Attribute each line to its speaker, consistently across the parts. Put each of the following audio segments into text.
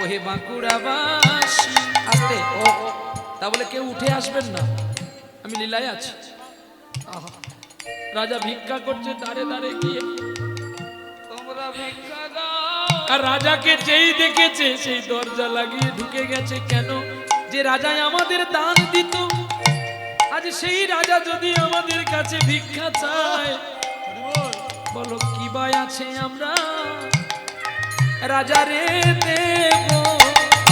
Speaker 1: ওহে বাঁকুড়াবাসী। আস্তে ও, তা বলে কেউ উঠে আসবেন না, আমি লীলায় আছি। আহা, রাজা ভিক্ষা করছে দাঁড়ে দাঁড়ে গিয়ে, তোমরা ভিক্ষা দাও। আর রাজাকে যেই দেখেছে সেই দরজা লাগিয়ে ঢুকে গেছে। কেন? যে রাজাই আমাদের দান দিত, আজ সেই রাজা যদি আমাদের কাছে ভিক্ষা চায়, বলো কি বাই আছে আমরা রাজারে দেব?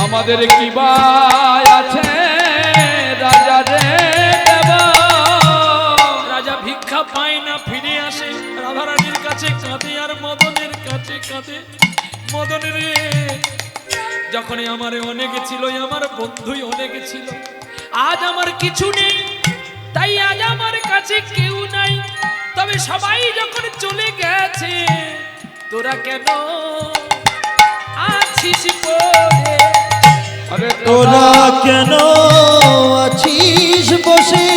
Speaker 2: আমাদের কি বাই আছে রাজারে দেব?
Speaker 1: রাজা ভিক্ষা পায় না, ফিরে আসে রাধারানীর কাছে কাঁদে আর মদনের কাছে কাঁদে। মদন রে, যখনই আমার অনেক ছিল, আমার বন্ধুই অনেক ছিল, আজ আমার কিছু নেই, তাই আজ আমার কাছে কেউ নাই। তবে সবাই যখন চলে গেছে, তোরা কেন আছিস পড়ে?
Speaker 2: আরে
Speaker 3: তোরা কেন আছিস বসে?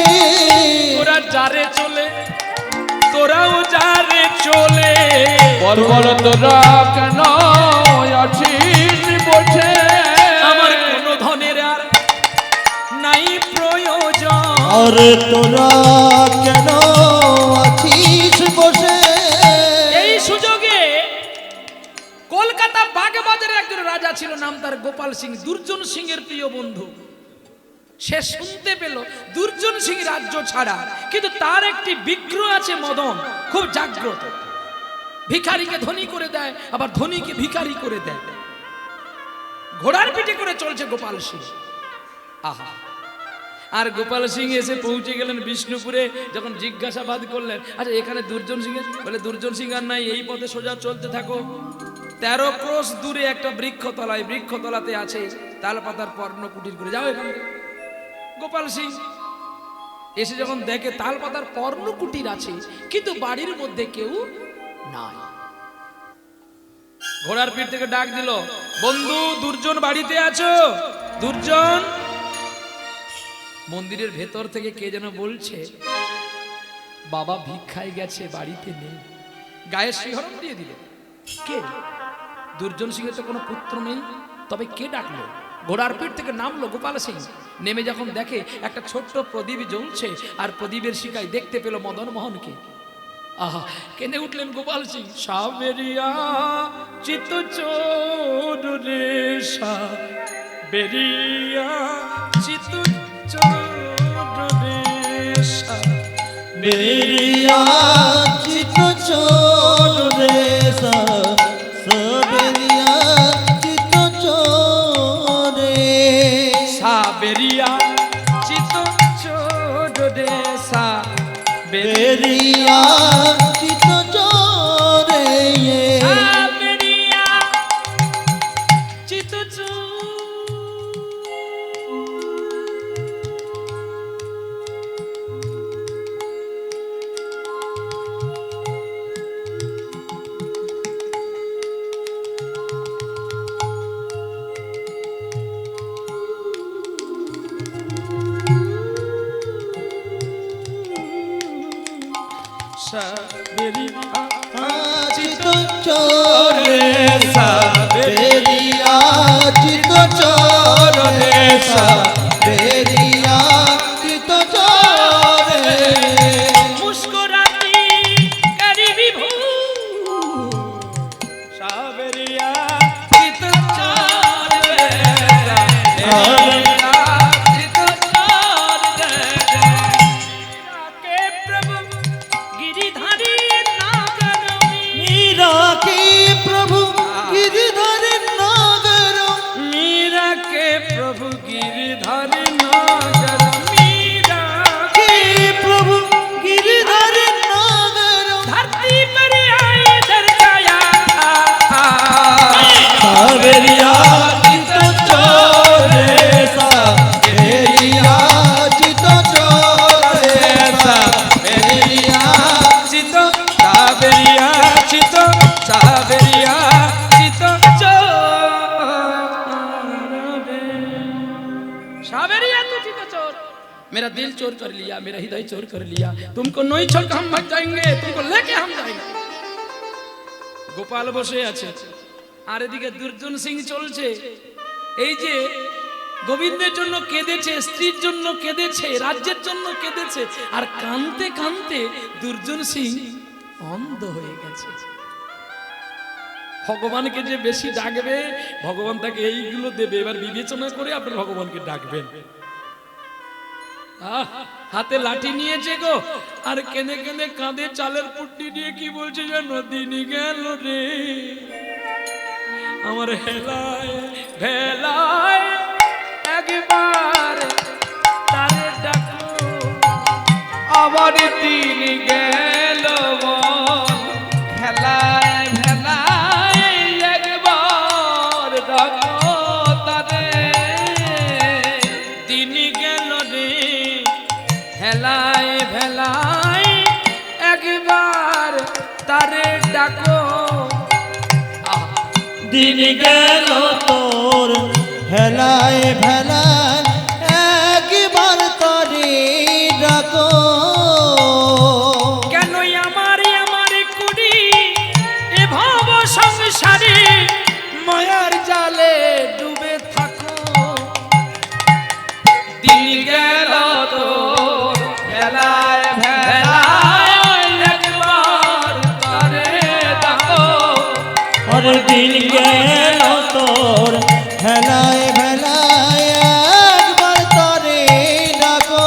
Speaker 1: তোরা যারে চলে, তোরাও যারে চলে,
Speaker 2: বল বল তোরা কেন আছিস বসে?
Speaker 1: আমার কোন ধনের আর নাই প্রয়োজন।
Speaker 3: আরে তোরা কেন আছিস বসে?
Speaker 1: এই সুযোগে কলকাতা বাগবাজারে একজন রাজা ছিল, নাম তার গোপাল সিং, দুর্জন সিং এর প্রিয় বন্ধু। সে শুনতে পেল দুর্জন সিং রাজ্য ছাড়া, কিন্তু তার একটি বিগ্রহ আছে মদন, খুব জাগ্রত, ভিখারিকে ধনী করে দেয়, আবার ধনীকে ভিখারি করে দেয়। ঘোড়ার পিঠে করে চলছে গোপাল সিং। আহা, আর গোপাল সিং এসে পৌঁছে গেলেন বিষ্ণুপুরে। যখন জিজ্ঞাসাবাদ করলেন, আচ্ছা এখানে দুর্জন সিং এর, বলে দুর্জন সিং আর নাই, এই পথে সোজা চলতে থাকো, 13 ক্রোশ দূরে একটা বৃক্ষতলায়, বৃক্ষতলাতে আছে তালপাতার পর্ণ কুটির করে যাও এখান থেকে। গোপাল সিং এসে যখন দেখে তালপাতার পর্ণ কুটির আছে, কিন্তু বাড়ির মধ্যে কেউ নাই। ঘোড়ার পিঠ থেকে ডাক দিল, বন্ধু দুর্জন বাড়িতে আছো? দুর্জন। মন্দিরের ভেতর থেকে কে যেন বলছে, বাবা ভিক্ষায় গেছে, বাড়িতে নেই। গায়ে শিহরণ দিয়ে দিল। কে? দুর্জন সিংহের তো কোনো পুত্র নেই, তবে কে ডাকলো? ঘোড়ার পিঠ থেকে নামলো গোপাল সিং। নেমে যখন দেখে একটা ছোট্ট প্রদীপ জ্বলছে, আর প্রদীপের শিখায় দেখতে পেল মদন মোহনকে। আহা, কেঁদে উঠলেন গোপাল সিং। সাবেরিয়া চিত চোর রে, সাবেরিয়া চিত চোর রে,
Speaker 3: বেরিয়া চিত চোরে সাবেরিয়া চিত চোরে।
Speaker 1: সাবেরিয়া চিত চোর রে,
Speaker 3: বেরিয়া চিত চোরে।
Speaker 1: সাবেরিয়া চিত চোর।
Speaker 3: চিত চোরে সাবেরিয়া চিত চোরে সাবেরিয়া চিত চোরে।
Speaker 1: মুস্কুরাতি করি বিভু, সাবেরিয়া চিত চোর রে, সাবেরিয়া চিত চোর রে। কে প্রভু गिरिधारी नागर,
Speaker 3: मीरा के प्रभु गिरधर नागर।
Speaker 1: मीरा के प्रभु गिरिधारी नागर, मीरा
Speaker 3: के प्रभु गिरधर नागर।
Speaker 1: धरती पर आए दर्शाया
Speaker 3: सावेरिया चित चोरे सावेरिया चित चोरे सावेरिया
Speaker 1: चित साबेरिया चित साबेरिया चित चोर। साबेरिया तू चित चोर, मेरा दिल चोर कर लिया, मेरा हृदय चोर कर लिया, तुमको नहीं छोड़ हम भाग जाएंगे, तुमको लेके हम जाएंगे। গোপাল বসে আছে, আর এদিকে দুর্জন সিং চলছে। এই যে গোবিন্দের জন্য কেঁদেছে, স্ত্রীর জন্য কেঁদেছে, রাজ্যের জন্য কেঁদেছে, আর কাঁদতে কাঁদতে দুর্জন সিং অন্ধ হয়ে গেছে। ভগবানকে যে বেশি ডাকবে ভগবান তাকে এইগুলো দেবে। এবার বিবেচনা করে আপনার ভগবানকে ডাকবেন। হাতে লাঠি নিয়েছে গো, আর কেঁদে কেঁদে কাঁধে চালের পুট্টি নিয়ে কি বলছে জানো? দিন গেল রে আমার হেলায় ভেলায়, একবার তারে ডাকো।
Speaker 2: আবার দিন গেল বল, খেলায় ভেলায় একবার ডাকো তারে।
Speaker 1: দিন গেল রে হেলায় ভেলায়, একবার তারে ডাকো।
Speaker 3: দিন গেল তোর হেলায় ভেলায়, একবার তরে ডাকো।
Speaker 1: কেন আমার কুড়ি এ ভব সংসারে মায়ার জালে ডুবে থাকো। দিন গেল তো
Speaker 2: খেলায় ভেলায় একবার তারে ডাকো।
Speaker 3: আর দিন গেল তোর হেলায় ভেলায়, একবার তরে ডাকো।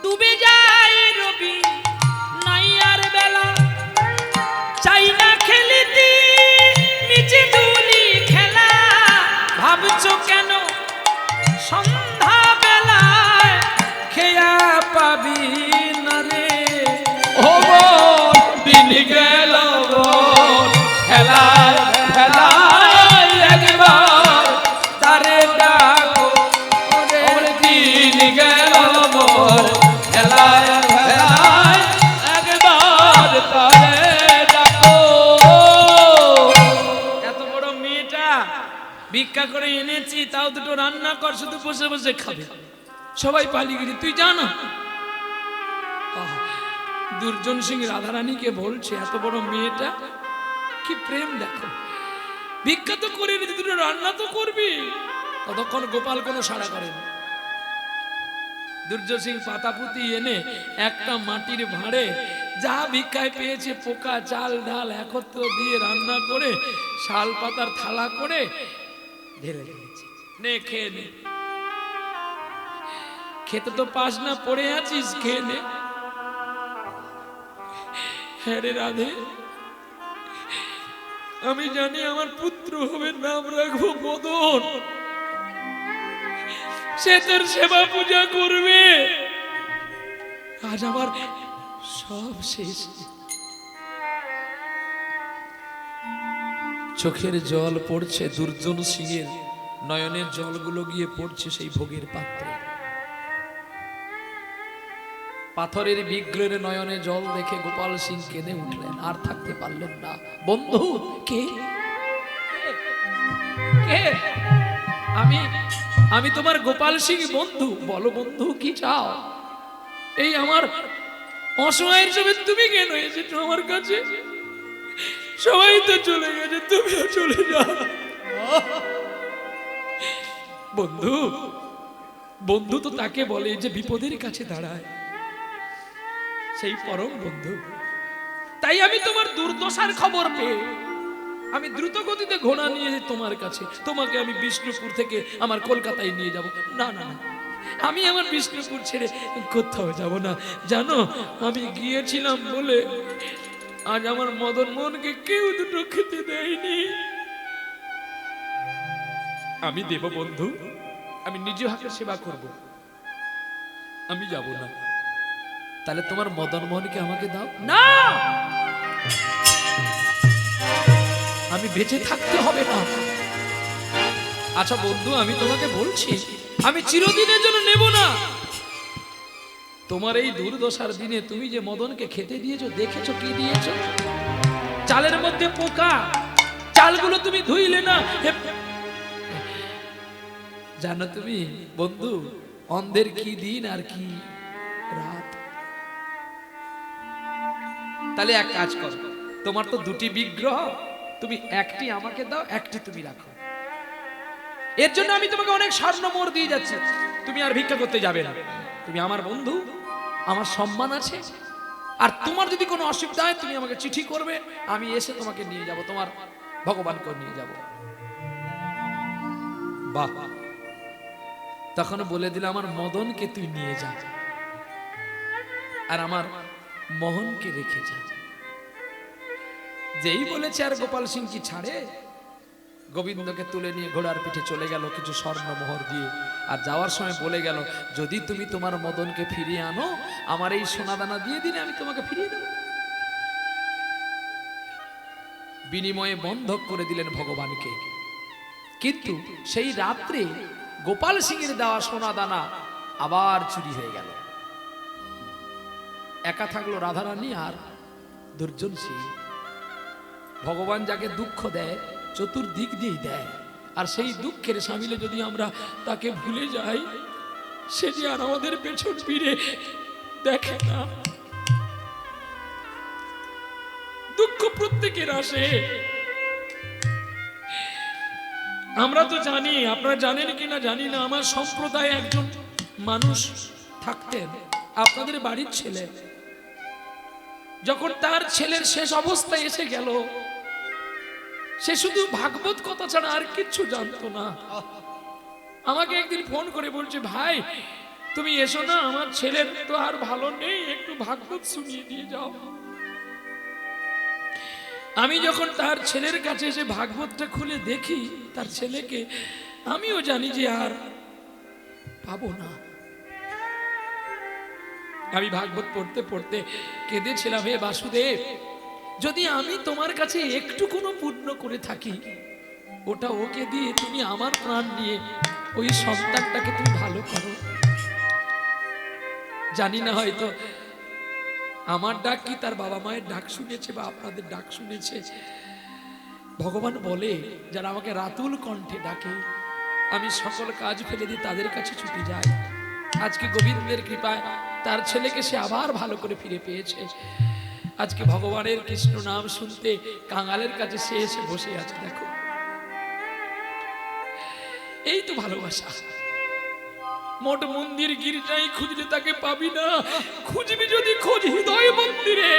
Speaker 1: ডুবে যায় রবি নাই আর বেলা, চাই না খেলিতে নিচে দুলি খেলা। ভাবছো কেন সন্ধ্যা বেলায় খেয়া পাবি না রে?
Speaker 2: ও বল দিন গেল বল, খেলায় ভেলায় একবার
Speaker 1: তারে ডাকো ওরে।
Speaker 2: ওরে দিন গেল বল, খেলায় ভেলায় একবার তারে ডাকো।
Speaker 1: এত বড় মেয়েটা ভিক্ষা করে এনেছি, তাও দুটো রান্না কর, শুধু বসে বসে খাবে। সবাই পালিয়ে গেছে, তুই জানা। দুর্জন সিং রাধারানীকে বলছে, এত বড় মেয়েটা কি প্রেম দেখো, ভিক্ষা তো করে এনেছি, দুটো রান্না তো করবি। ততক্ষণ গোপাল কোনো সাড়া করেনি। দুর্জন সিং পাতাপুতি এনে একটা মাটির ভাঁড়ে যা ভিক্ষায় পেয়েছে পোকা চাল ডাল একত্র দিয়ে রান্না করে শাল পাতার থালা করে ঢেলে দিয়েছে। নে খেয়ে নে, খেতে তো পাস না, পড়ে আছিস, খেয়ে নে। হ্যাঁ রে রাধে, আমি জানি আমার পুত্র হবে, নাম রাখবো মদন। সে তোর সেবা পূজা করবে। আজ আমার সব শেষ। চোখের জল পড়ছে দুর্জন সিংহের, নয়নের জলগুলো গিয়ে পড়ছে সেই ভোগের পাত্রে। পাথরের বিগ্রহের নয়নে জল দেখে গোপাল সিং কেঁদে উঠলেন, আর থাকতে পারলেন না। বন্ধু কে? কে? আমি তোমার গোপাল সিং বন্ধু। বলো বন্ধু কি চাও? এই আমার অসহায়ের সময় তুমি কেন এসেছো আমার কাছে? সবাই তো চলে গেছে, তুমিও চলে যাও। বন্ধু, বন্ধু তো তাকে বলে যে বিপদের কাছে দাঁড়ায়, সেই পরম বন্ধু। তাই আমি তোমার দুর্দশার খবর পেয়ে আমি দ্রুত গতিতে ঘোড়া নিয়ে তোমার কাছে, তোমাকে আমি বিষ্ণুপুর থেকে আমার কলকাতায় নিয়ে যাব। না না না, আমি আমার বিষ্ণুপুর ছেড়ে কোথাও যাব না। জানো, আমি গিয়েছিলাম বলে আজ আমার মদন মোহনকে কেউ দুটো খেতে দেয়নি। আমি দেব বন্ধু, আমি নিজে হাতে সেবা করব, আমি যাব না। তাহলে তোমার মদন মোহনকে আমাকে দাও না, আমি বেঁচে থাকতে হবে না। আচ্ছা বন্ধু, আমি তোমাকে বলছি, আমি চিরদিনের জন্য নেব না। তোমার এই দুর্দশার দিনে তুমি যে মদনকে খেতে দিয়েছো, দেখেছো কি দিয়েছো? চালের মধ্যে পোকা, চালগুলো তুমি ধুইলে না। জানো তুমি বন্ধু, অন্ধের কি দিন আর কি রাত। তাহলে এক কাজ কর, তোমার তো দুটি বিগ্রহ, তুমি একটি আমাকে দাও, একটি তুমি রাখো। এর জন্য আমি তোমাকে অনেক স্বর্ণমোহর দিয়ে যাচ্ছি, তুমি আর ভিক্ষা করতে যাবে না। তুমি আমার বন্ধু, আমার সম্মান আছে, আর তোমার যদি কোনো অসুবিধা হয় তুমি আমাকে চিঠি করবে, আমি এসে তোমাকে নিয়ে যাব, তোমার ভগবানকে নিয়ে যাব। বাহ, তখন বলে দিলে আমার মদনকে তুই নিয়ে যা, আর আমার মোহনকে রেখে যা। যেই বলেছে আর গোপাল সিং কি ছাড়ে, গোবিন্দকে তুলে নিয়ে ঘোড়ার পিঠে চলে গেল কিছু স্বর্ণমোহর দিয়ে, আর যাওয়ার সময় বলে গেল, যদি তুমি তোমার মদনকে ফিরিয়ে আনো, আমার এই সোনাদানা দিয়ে দিলে আমি তোমাকে ফিরিয়ে দেব। বিনিময়ে বন্ধক করে দিলেন ভগবানকে। কিন্তু সেই রাত্রে গোপাল সিং এর দেওয়া সোনাদানা আবার চুরি হয়ে গেল। একা থাকলো রাধারানী আর দুর্জন সিং। ভগবান যাকে দুঃখ দেয় চতুর্দিক দিয়েই দেয়, আর সেই দুঃখের সামিলে যদি আমরা তাকে ভুলে যাই, সে যে আর আমাদের পেছন ফিরে দেখে না। দুঃখ প্রত্যেকের আসে, আমরা তো জানি, আপনারা জানেন কিনা জানি না, আমার সম্প্রদায়ে একজন মানুষ থাকতেন, আপনাদের বাড়ির ছেলে। যখন তার ছেলের শেষ অবস্থায় এসে গেল, সে শুধু ভাগবত কথা ছাড়া আর কিচ্ছু জানতো না। আমাকে একদিন ফোন করে বলছে, ভাই তুমি এসো না, আমার ছেলের তো আর ভালো নেই, একটু ভাগবত শুনিয়ে দিয়ে যাও। আমি যখন তার ছেলের কাছে এসে ভাগবতটা খুলে দেখি তার ছেলেকে, আমিও জানি যে আর পাবো না। আমি ভাগবত পড়তে পড়তে কেঁদেছিলাম, হে বাসুদেব, যদি আমি তোমার কাছে একটু কোনো পুণ্য করে থাকি, ওটা ওকে দিয়ে তুমি আমার প্রাণ নিয়ে ওই সন্তানটাকে তুমি ভালো করো। জানি না হয়তো আমার ডাক কি তার বাবা মায়ের ডাক শুনেছে বা আপনাদের ডাক শুনেছে। ভগবান বলে, যারা আমাকে রাতুল কণ্ঠে ডাকে, আমি সকল কাজ ফেলে দিয়ে তাদের কাছে ছুটে যাই। আজকে গোবিন্দের কৃপায় তার ছেলেকে সে আবার ভালো করে ফিরে পেয়েছে। আজকে ভগবানের কৃষ্ণ নাম শুনতে কাঙালের কাছে সে এসে বসে আছে। দেখো, এই তো ভালোবাসা। মোট মন্দির গির্জায় খুঁজলে তাকে পাবি না, খুঁজবি যদি খোঁজ হৃদয় মন্দিরে।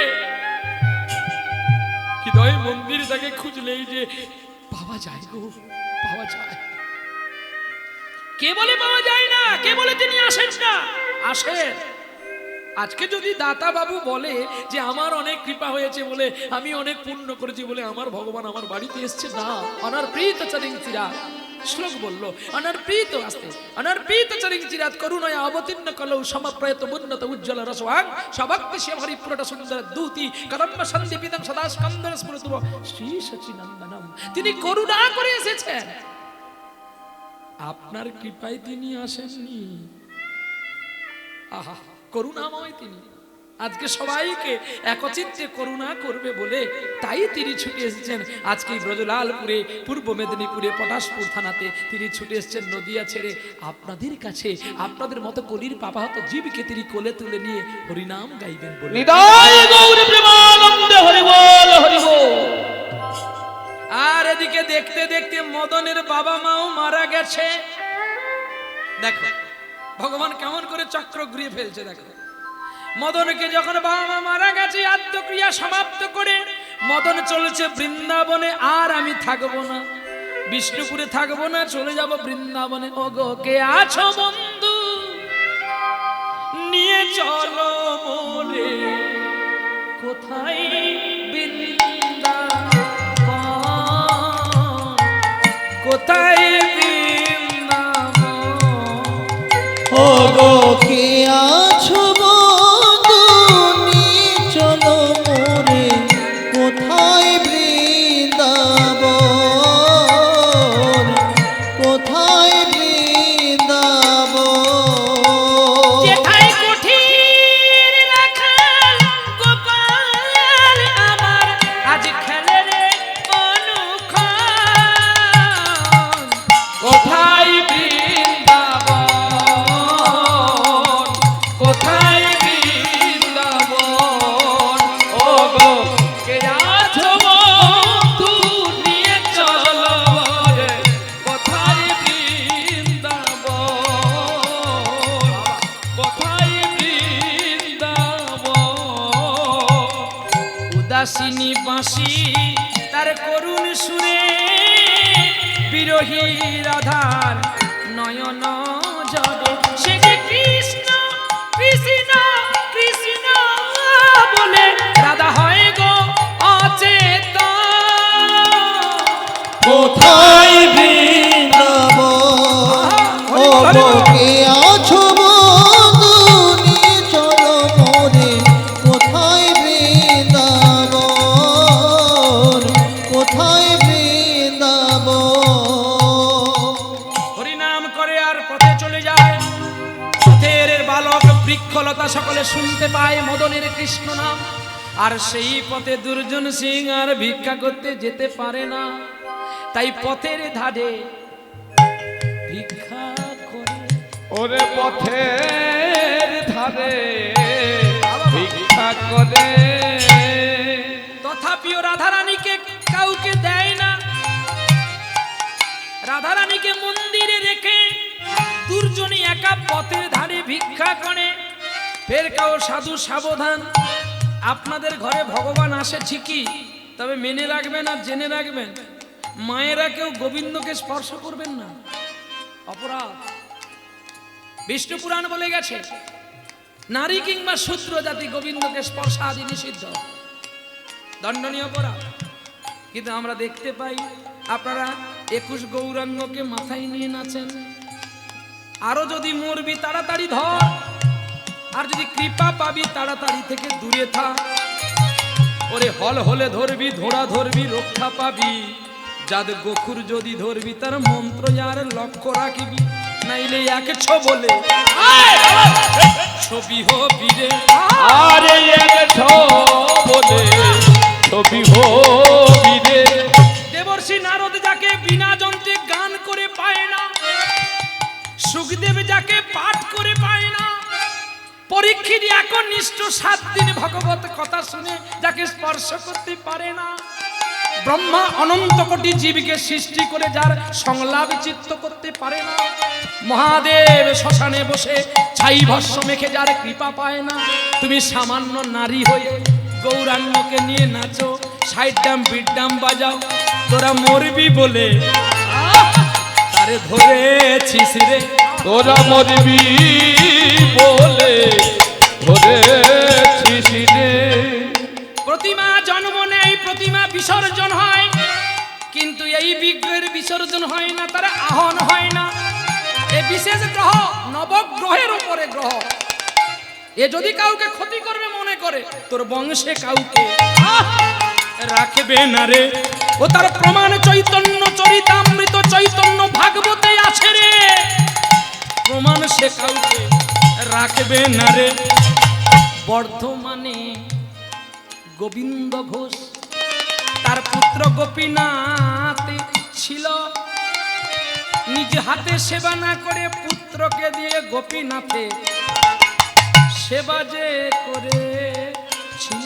Speaker 1: হৃদয় মন্দিরে তাকে খুঁজলেই যে পাওয়া যায় গো, পাওয়া যায়। কে বলে পাওয়া যায় না? কে বলে তিনি আসেন না? আসেন। আজকে যদি দাতা বাবু বলে যে আমার অনেক কৃপা হয়েছে বলে, আমি অনেক পুণ্য করেছি বলে আমার ভগবান আমার বাড়িতে এসছে, না। অনার্পিত চরিং চিরাত, শ্লোক বললো, অনার্পিত আসতে অনার্পিত চরিং চিরাত করুণায় অবতীর্ণ কলৌ সমপ্রয়ত উন্নত উজ্জ্বল রসওয়াং সভক্তি সে হরিপুরট সুন্দর দূতি কদম্ব সন্দীপিতং সদা স্কন্দন স্মৃতুব শ্রী সচিনন্দনম। তিনি করুণা করে এসেছেন, আপনার কৃপায় তিনি আসেননি। আহা, করুণাময় তিনি। আজকে সবাইকে একচিত্তে করুণা করবে বলে তাই তিনি ছুটে এসেছেন। আজকে ব্রজলালপুরে, পূর্ব মেদিনীপুরে, পটাশপুর থানাতে তিনি ছুটে এসেছেন নদিয়া ছেড়ে আপনাদের কাছে। আপনাদের মতো কলির পাপাহত জীবকে তিনি কোলে তুলে নিয়ে হরিনাম গাইবেন বলে।
Speaker 2: নিতাই গৌর প্রেমানন্দে হরি বল, হরি বল।
Speaker 1: আর এদিকে দেখতে দেখতে মদনের বাবা মাও মারা গেছে। দেখো ভগবান কেমন করে চক্র ঘুরিয়ে ফেলছে। দেখো, মদনকে যখন বাবা মা মারা গেছে, আত্মক্রিয়া সমাপ্ত করে মদন চলেছে বৃন্দাবনে। আর আমি থাকবো না, বিষ্ণুপুরে থাকবো না, চলে যাব বৃন্দাবনে। ওগো কে আছো বন্ধু, নিয়ে চলো মোরে, কোথায় বৃন্দাবন, কোথায় বৃন্দাবন।
Speaker 3: ওগো কে আছো বন্ধু, নিয়ে চলো মোরে, কোথায় বৃন্দাবন, কোথায় বৃন্দাবন।
Speaker 1: যেথায় কুঠির রাখাল গোপাল আর করুণ সুরে বিরহী রাধার নয়ন জলে সে যে কৃষ্ণ কৃষ্ণ কৃষ্ণ বলে রাধা হয় গো অচেতন।
Speaker 3: কোথায় বৃন্দাবন ও গো কে আছো বন্ধু নিয়ে চলো মোরে কোথায় বৃন্দাবন কোথায় বৃন্দাবন।
Speaker 1: হরিনাম করে আর পথে চলে যায়। পথের বালক বৃক্ষলতা সকলে শুনতে পায় মদনের কৃষ্ণ নাম। আর সেই পথে দুর্জন সিং আর ভিক্ষা করতে যেতে পারে না, তাই পথের ধারে ভিক্ষা করে।
Speaker 2: ওরে পথের ধারে ভিক্ষা করে,
Speaker 1: তথাপিও রাধারানীকে কাউকে দেয় না। রাধারানীকে মন্দিরে রেখে দুর্জনই একা পথের ধারে ভিক্ষা করে। ফের কাউ সাধু সাবধান, আপনাদের ঘরে ভগবান আসে ঠিকই, তবে মেনে রাখবেন আর জেনে রাখবেন মায়েরা কেউ গোবিন্দকে স্পর্শ করবেন না, অপরাধ। বিষ্ণু পুরাণ বলে গেছে নারী কিংবা শূদ্র জাতি গোবিন্দকে স্পর্শ আদি নিষিদ্ধ, দণ্ডনীয় অপরাধ। কিন্তু আমরা দেখতে পাই আপনারা 21 গৌরাঙ্গকে মাথায় নিয়ে নাচেন। আরো যদি মরবি তাড়াতাড়ি ধর, আর যদি কৃপা পাবি তাড়াতাড়ি থেকে দূরে থাক। ওরে হল হলে ধরবি, ধরা ধরবি, রক্ষা পাবি। যাদের গোখুর যদি ধরবি তার মন্ত্র যার লক্ষ্য রাখিবি, নাইলে এক বলে ছবি হবি রে।
Speaker 2: আরে এক বলে ছবি হবি রে।
Speaker 1: দেবর্ষি নারদ যাকে বিনা যন্ত্রে গান করে পায় না, সুখদেব যাকে পাঠ করে পায় না, পরীক্ষিত একনিষ্ঠ 7 দিন ভগবত কথা শুনে যাকে স্পর্শ করতে পারে না, ব্রহ্মা অনন্ত কোটি জীবকে সৃষ্টি করে যার সংলাপ চিত্ত করতে পারে না, মহাদেব শ্মশানে বসে ছাই ভস্ম মেখে যার কৃপা পায় না, তুমি সামান্য নারী হয়ে গৌরাঙ্গকে নিয়ে নাচো, সাইড ডাম বিট ডাম বাজাও, তোরা মরবি বলে তারে ধরেছিস রে।
Speaker 2: তোরা মরবি বলে ধরেছিস রে।
Speaker 1: প্রতিমা জন্ম নেয়, প্রতিমা বিসর্জন হয়, কিন্তু এই বিগ্রহের বিসর্জন হয় না, তার আহন হয় না। এই বিশেষ গ্রহ নবগ্রহের উপরে গ্রহ, এ যদি কাউকে ক্ষতি করবে মনে করে তোর বংশে কাউকে রাখবে না রে। ও তার প্রমাণ চৈতন্য চরিতামৃত চৈতন্য ভাগবতে আছে রে, প্রমাণ সে কাউকে রাখবে না রে। বর্ধমানে গোবিন্দ ঘোষ তার পুত্র গোপীনাথ ছিল, নিজ হাতে সেবা না করে পুত্রকে দিয়ে গোপীনাথে সেবা যে করেছিল।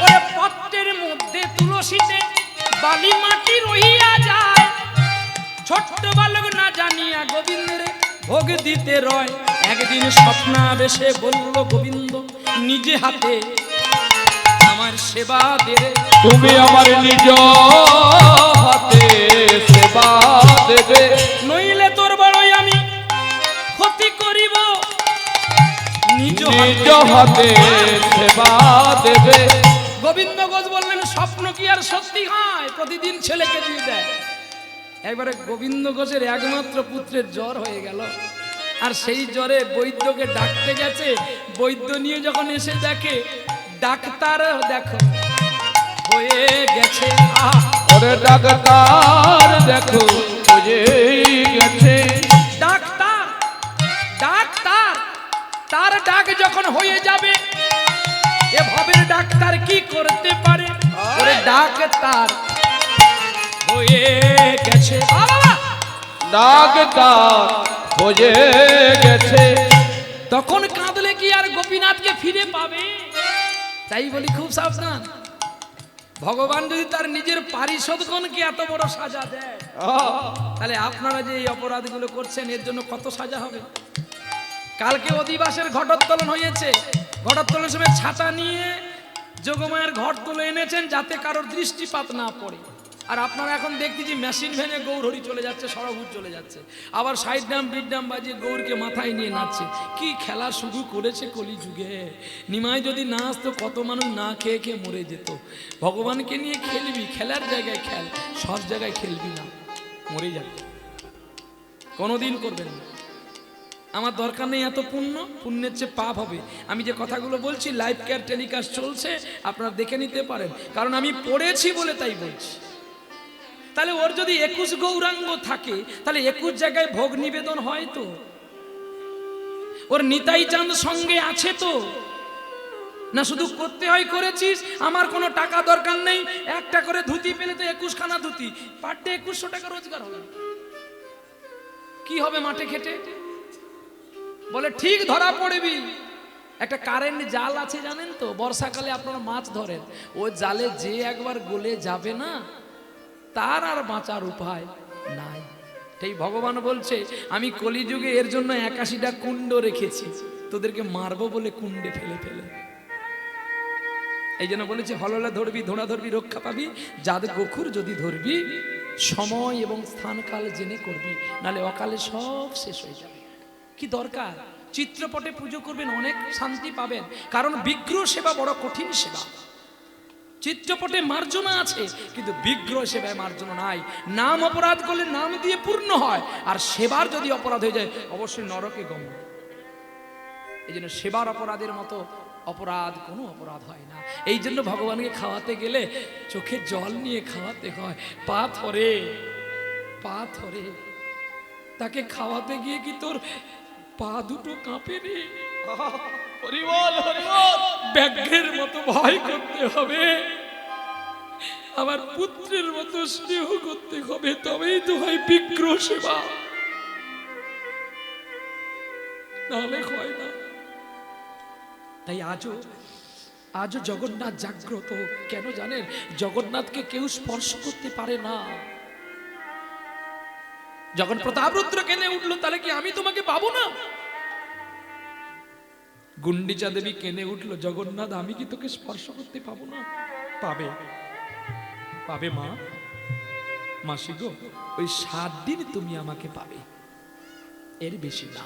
Speaker 1: ওরে পত্রের মধ্যে তুলসীতে বালি মাটি রহিয়া যায়, ছোট্ট বালক না জানিয়া গোবিন্দের ভোগ দিতে রয়। একদিন স্বপ্নাবেশে বলল গোবিন্দ নিজে হাতে আমার সেবা দে,
Speaker 2: তুমি আমার নিজ হাতে সেবা দেবে,
Speaker 1: নইলে তোর বড়ই আমি ক্ষতি করিব। নিজ
Speaker 2: হাতে সেবা দেবে।
Speaker 1: গোবিন্দ ঘোষ বললেন স্বপ্ন কি আর সত্যি হয়? প্রতিদিন ছেলেকে দিয়ে দেয়। একবারে গোবিন্দ ঘোষের একমাত্র পুত্রের জ্বর হয়ে গেল, আর সেই জ্বরে বৈদ্যকে ডাকতে গেছে। বৈদ্য নিয়ে যখন এসে দেখে ডাক্তার দেখো হয়ে গেছে।
Speaker 2: ওরে ডাক্তার দেখো হয়ে গেছে।
Speaker 1: ডাক্তার ডাক্তার তার ডাক যখন হয়ে যাবে, এ ভবের ডাক্তার কি করতে পারে? ওরে ডাক্তার হয়ে গেছে,
Speaker 2: ডাক্তার হয়ে গেছে।
Speaker 1: তখন কাঁদলে কি আর গোপীনাথকে ফিরে পাবে? তাই বলি খুব সাবধান। ভগবান যদি তার নিজের পারিষদগণকে এত বড় সাজা দেয়, তাহলে আপনারা যে এই অপরাধগুলো করছেন এর জন্য কত সাজা হবে। কালকে অধিবাসের ঘটোত্তোলন হয়েছে। ঘটোত্তোলনের সময় ছাতা নিয়ে যোগমায়ের ঘর তুলে এনেছেন যাতে কারোর দৃষ্টিপাত না পড়ে। আর আপনারা এখন দেখতেছি মেশিন ভেঙে গৌরহরি চলে যাচ্ছে, সরভূত চলে যাচ্ছে, আবার সাইড ডাম বিট ডাম বাজিয়ে গৌরকে মাথায় নিয়ে নাচছে। কি খেলা শুরু করেছে কলি যুগে! নিমাই যদি না আসতো কত মানুষ না খেয়ে খেয়ে মরে যেত। ভগবানকে নিয়ে খেলবি, খেলার জায়গায় খেল, সব জায়গায় খেলবি না, মরে যাবে। কোনোদিন করবেন না। আমার দরকার নেই এত পুণ্য, পুণ্যের চেয়ে পাপ হবে। আমি যে কথাগুলো বলছি লাইভ কেয়ার টেলিকাস্ট চলছে, আপনারা দেখে নিতে পারেন, কারণ আমি পড়েছি বলে তাই বলছি। তাহলে ওর যদি 21 গৌরাঙ্গ থাকে তাহলে 21 জায়গায় ভোগ নিবেদন হয় তো? ওর নিতাই চাঁদ সঙ্গে আছে তো? না শুধু করতে হয় করেছিস, আমার কোনো টাকা দরকার নেই, একটা করে ধুতি পেলে তো 21 খানা ধুতি, পার ডে 2100 টাকা রোজগার হবে। কি হবে মাঠে খেটে? বলে ঠিক ধরা পড়বি। একটা কারেন্ট জাল আছে জানেন তো, বর্ষাকালে আপনারা মাছ ধরেন, ও জালে যে একবার গলে যাবে না, তার আর বাঁচার উপায় নাই। তাই ভগবান বলছে আমি কলিযুগে এর জন্য 81টা কুণ্ড রেখেছি, তোদেরকে মারবো বলে কুণ্ডে ফেলে ফেলে। এই জন্য বলেছে হললে ধরবি, ধোঁড়া ধরবি, রক্ষা পাবি, যাদের গোখুর যদি ধরবি, সময় এবং স্থান কাল জেনে করবি, নালে অকালে সব শেষ হয়ে যাবে। কি দরকার? চিত্রপটে পুজো করবেন, অনেক শান্তি পাবেন, কারণ বিগ্রহ সেবা বড় কঠিন সেবা। চিত্রপটে মার্জনা আছে, কিন্তু বিগ্রহ সেবায় মার্জনা নাই। নাম অপরাধ করলে নাম দিয়ে পূর্ণ হয়, আর সেবার যদি অপরাধ হয়ে যায় অবশ্যই নরকে গম্য। এই জন্য সেবার অপরাধের মতো অপরাধ কোনো অপরাধ হয় না। এই জন্য ভগবানকে খাওয়াতে গেলে চোখে জল নিয়ে খাওয়াতে হয়, পা ধরে পা ধরে। তাকে খাওয়াতে গিয়ে কি তোর পা দুটো কাঁপে রে? ব্যাঘ্রের মতো ভয় করতে হবে, আবার পুত্রের মতো স্নেহ করতে হবে, তবেই তো হয় বিগ্রহ সেবা, নাহলে হয় না। তাই আজও জগন্নাথ জাগ্রত। কেন জানেন? জগন্নাথকে কেউ স্পর্শ করতে পারে না। যখন প্রতাপরুদ্র কেঁদে উঠলো, তাহলে কি আমি তোমাকে পাবো না? গুন্ডিচা দেবী কেঁদে উঠলো, জগন্নাথ আমি কি তোকে স্পর্শ করতে পাবো না? পাবে, পাবে মা, মাসি গো, ওই 7 দিন তুমি আমাকে পাবে, এর বেশি না।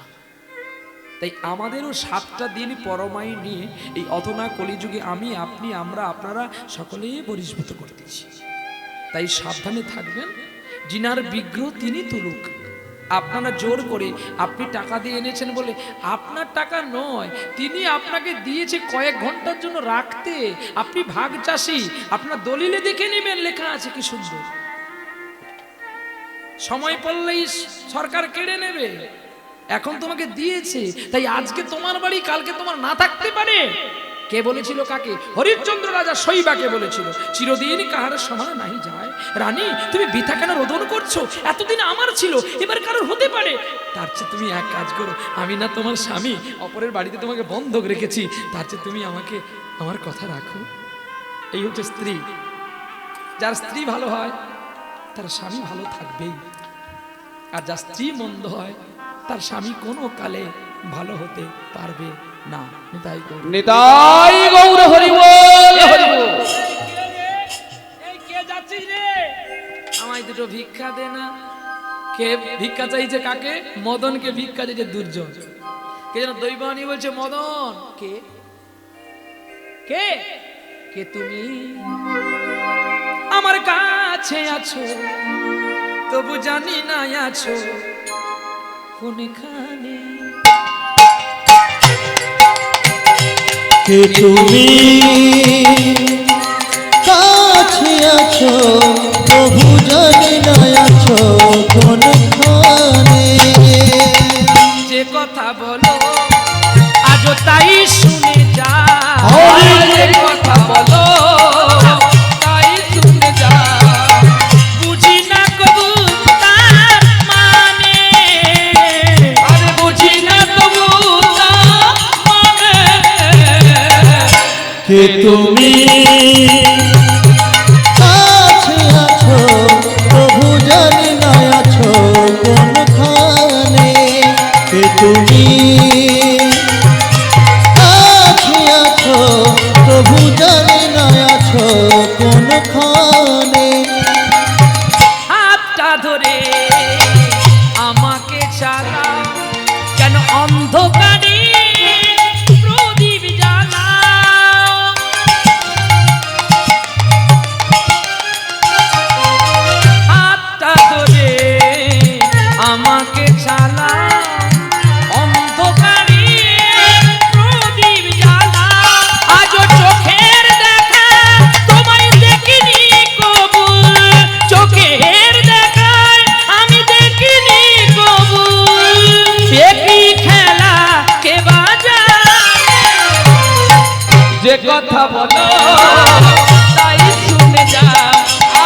Speaker 1: তাই আমাদেরও 7টা দিন পরমাই নিয়ে এই অথনা কলিযুগে আমি, আপনি, আমরা, আপনারা সকলেই বহিষ্ভূত করতেছি। তাই সাবধানে থাকবেন। যিনার বিগ্রহ তিনি তুলুক। আপনারা জোর করে, আপনি টাকা দিয়ে এনেছেন বলে, আপনার টাকা নয়, তিনি আপনাকে দিয়েছে কয়েক ঘন্টার জন্য রাখতে। আপনি ভাগ চাষি, আপনার দলিলে দেখে নেবেন, লেখা আছে কি সুন্দর। সময় পড়লেই সরকার কেড়ে নেবে। এখন তোমাকে দিয়েছে, তাই আজকে তোমার বাড়ি, কালকে তোমার না থাকতে পারে। কে বলেছিল কাকে? হরিশ্চন্দ্র রাজা শৈবাকে বলেছিল, চিরদিন কাহার সমান নাহি যায়। রানী তুমি বৃথা কেন রোদন করছো? এতদিন আমার ছিল, এবার কারোর হতে পারে। তার চেয়ে তুমি এক কাজ করো, আমি না তোমার স্বামী, অপরের বাড়িতে তোমাকে বন্ধক রেখেছি, তার চেয়ে তুমি আমাকে আমার কথা রাখো। এই হচ্ছে স্ত্রী। যার স্ত্রী ভালো হয় তার স্বামী ভালো থাকবেই, আর যার স্ত্রী মন্দ হয় তার স্বামী কোনো কালে ভালো হতে পারবে না। নিতাই গৌর,
Speaker 2: নিতাই গৌর হরি বল, হরি বল।
Speaker 1: এই কে যাচ্ছিস রে? আমায় দুটো ভিক্ষা দে না। কে ভিক্ষা চাইছে? কাকে? মদনকে ভিক্ষা চাইছে দুর্জন। কে যেন দৈবানী বলছে, মদন কে কে কে তুমি আমার কাছে আছো, তবু জানি না আছো কোনখানে।
Speaker 3: কে তুমি কাছে আছো, প্রভু জানি না আছো কোনখানে।
Speaker 1: যে কথা বলো আজও তাই শুনে যা, যে কথা বলো তাই শুনে যা। বুঝি না কবু তার মানে, আরে বুঝি না কবু তার মানে।
Speaker 3: কে তুমি কাছে আছো, প্রভু জানি না আছো কোনখানে। কে তুমি কাছে আছো, প্রভু জানি না খানে।
Speaker 1: হাতটা ধরে আমাকে চালা, কেন অন্ধকারে প্রদীপ জ্বালাও। হাতটা ধরে আমাকে চালা, অন্ধকারে প্রদীপ জ্বালাও। আজও চোখের দেখা তোমায় দেখিনি কবু, চোখের দেখায় আমি দেখিনি কবু। একই খেলা কে বাজায়, যে কথা বলো তাই শুনে যা,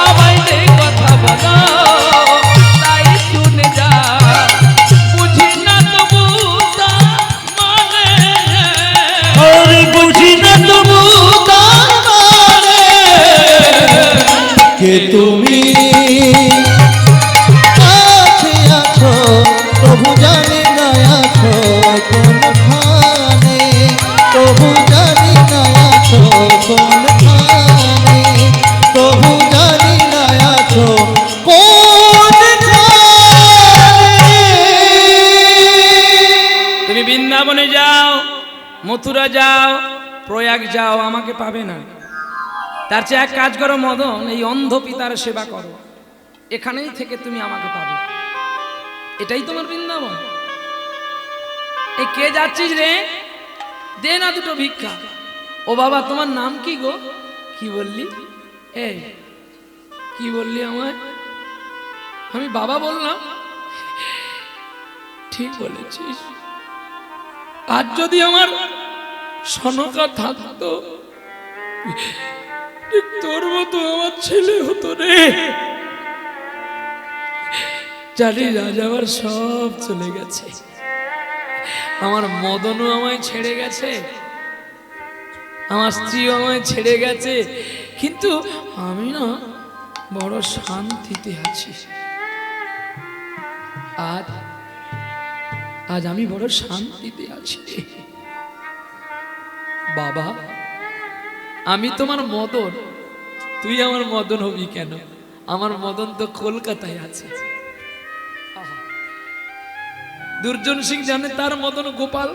Speaker 1: আমায় যে কথা বলো তাই শুনে যা। বুঝি না তবু তার মানে,
Speaker 3: ওরে বুঝি না তবু তার মানে, কে তুমি কাছে আছো প্রভু জানি না আছো কোনখানে, প্রভু জানি না আছো কোনখানে, প্রভু জানি না আছো কোনখানে।
Speaker 1: তুমি বৃন্দাবনে যাও, মথুরা যাও, প্রয়াগ যাও, আমাকে পাবে না। তার চেয়ে এক কাজ করো মদন, এই অন্ধ পিতার সেবা করো, এখানেই থেকে তুমি আমাকে পাবে। এটাই তোমার বৃন্দাবন। এই কে যাচ্ছিস রে, দে না দুটো ভিক্ষা। ও বাবা তোমার নাম কি গো? কি বললি? এই কি বললি আমায়? আমি বাবা বললাম? ঠিক বলেছিস। আজ যদি আমার সনকা থাকতো, ঠিক তোর মতো আমার ছেলে হতো রে। জানি রাজ আমার সব চলে গেছে, আমার মদনও আমায় ছেড়ে গেছে, আমার স্ত্রীও আমায় ছেড়ে গেছে, কিন্তু আমি না বড় শান্তিতে আছি। আজ আজ আমি বড় শান্তিতে আছি। বাবা আমি তোমার মদন, তুই আমার মদন হবি কেন? আমার মদন তো কলকাতায় আছে। দুর্জন সিং জানে তার মদন গোপাল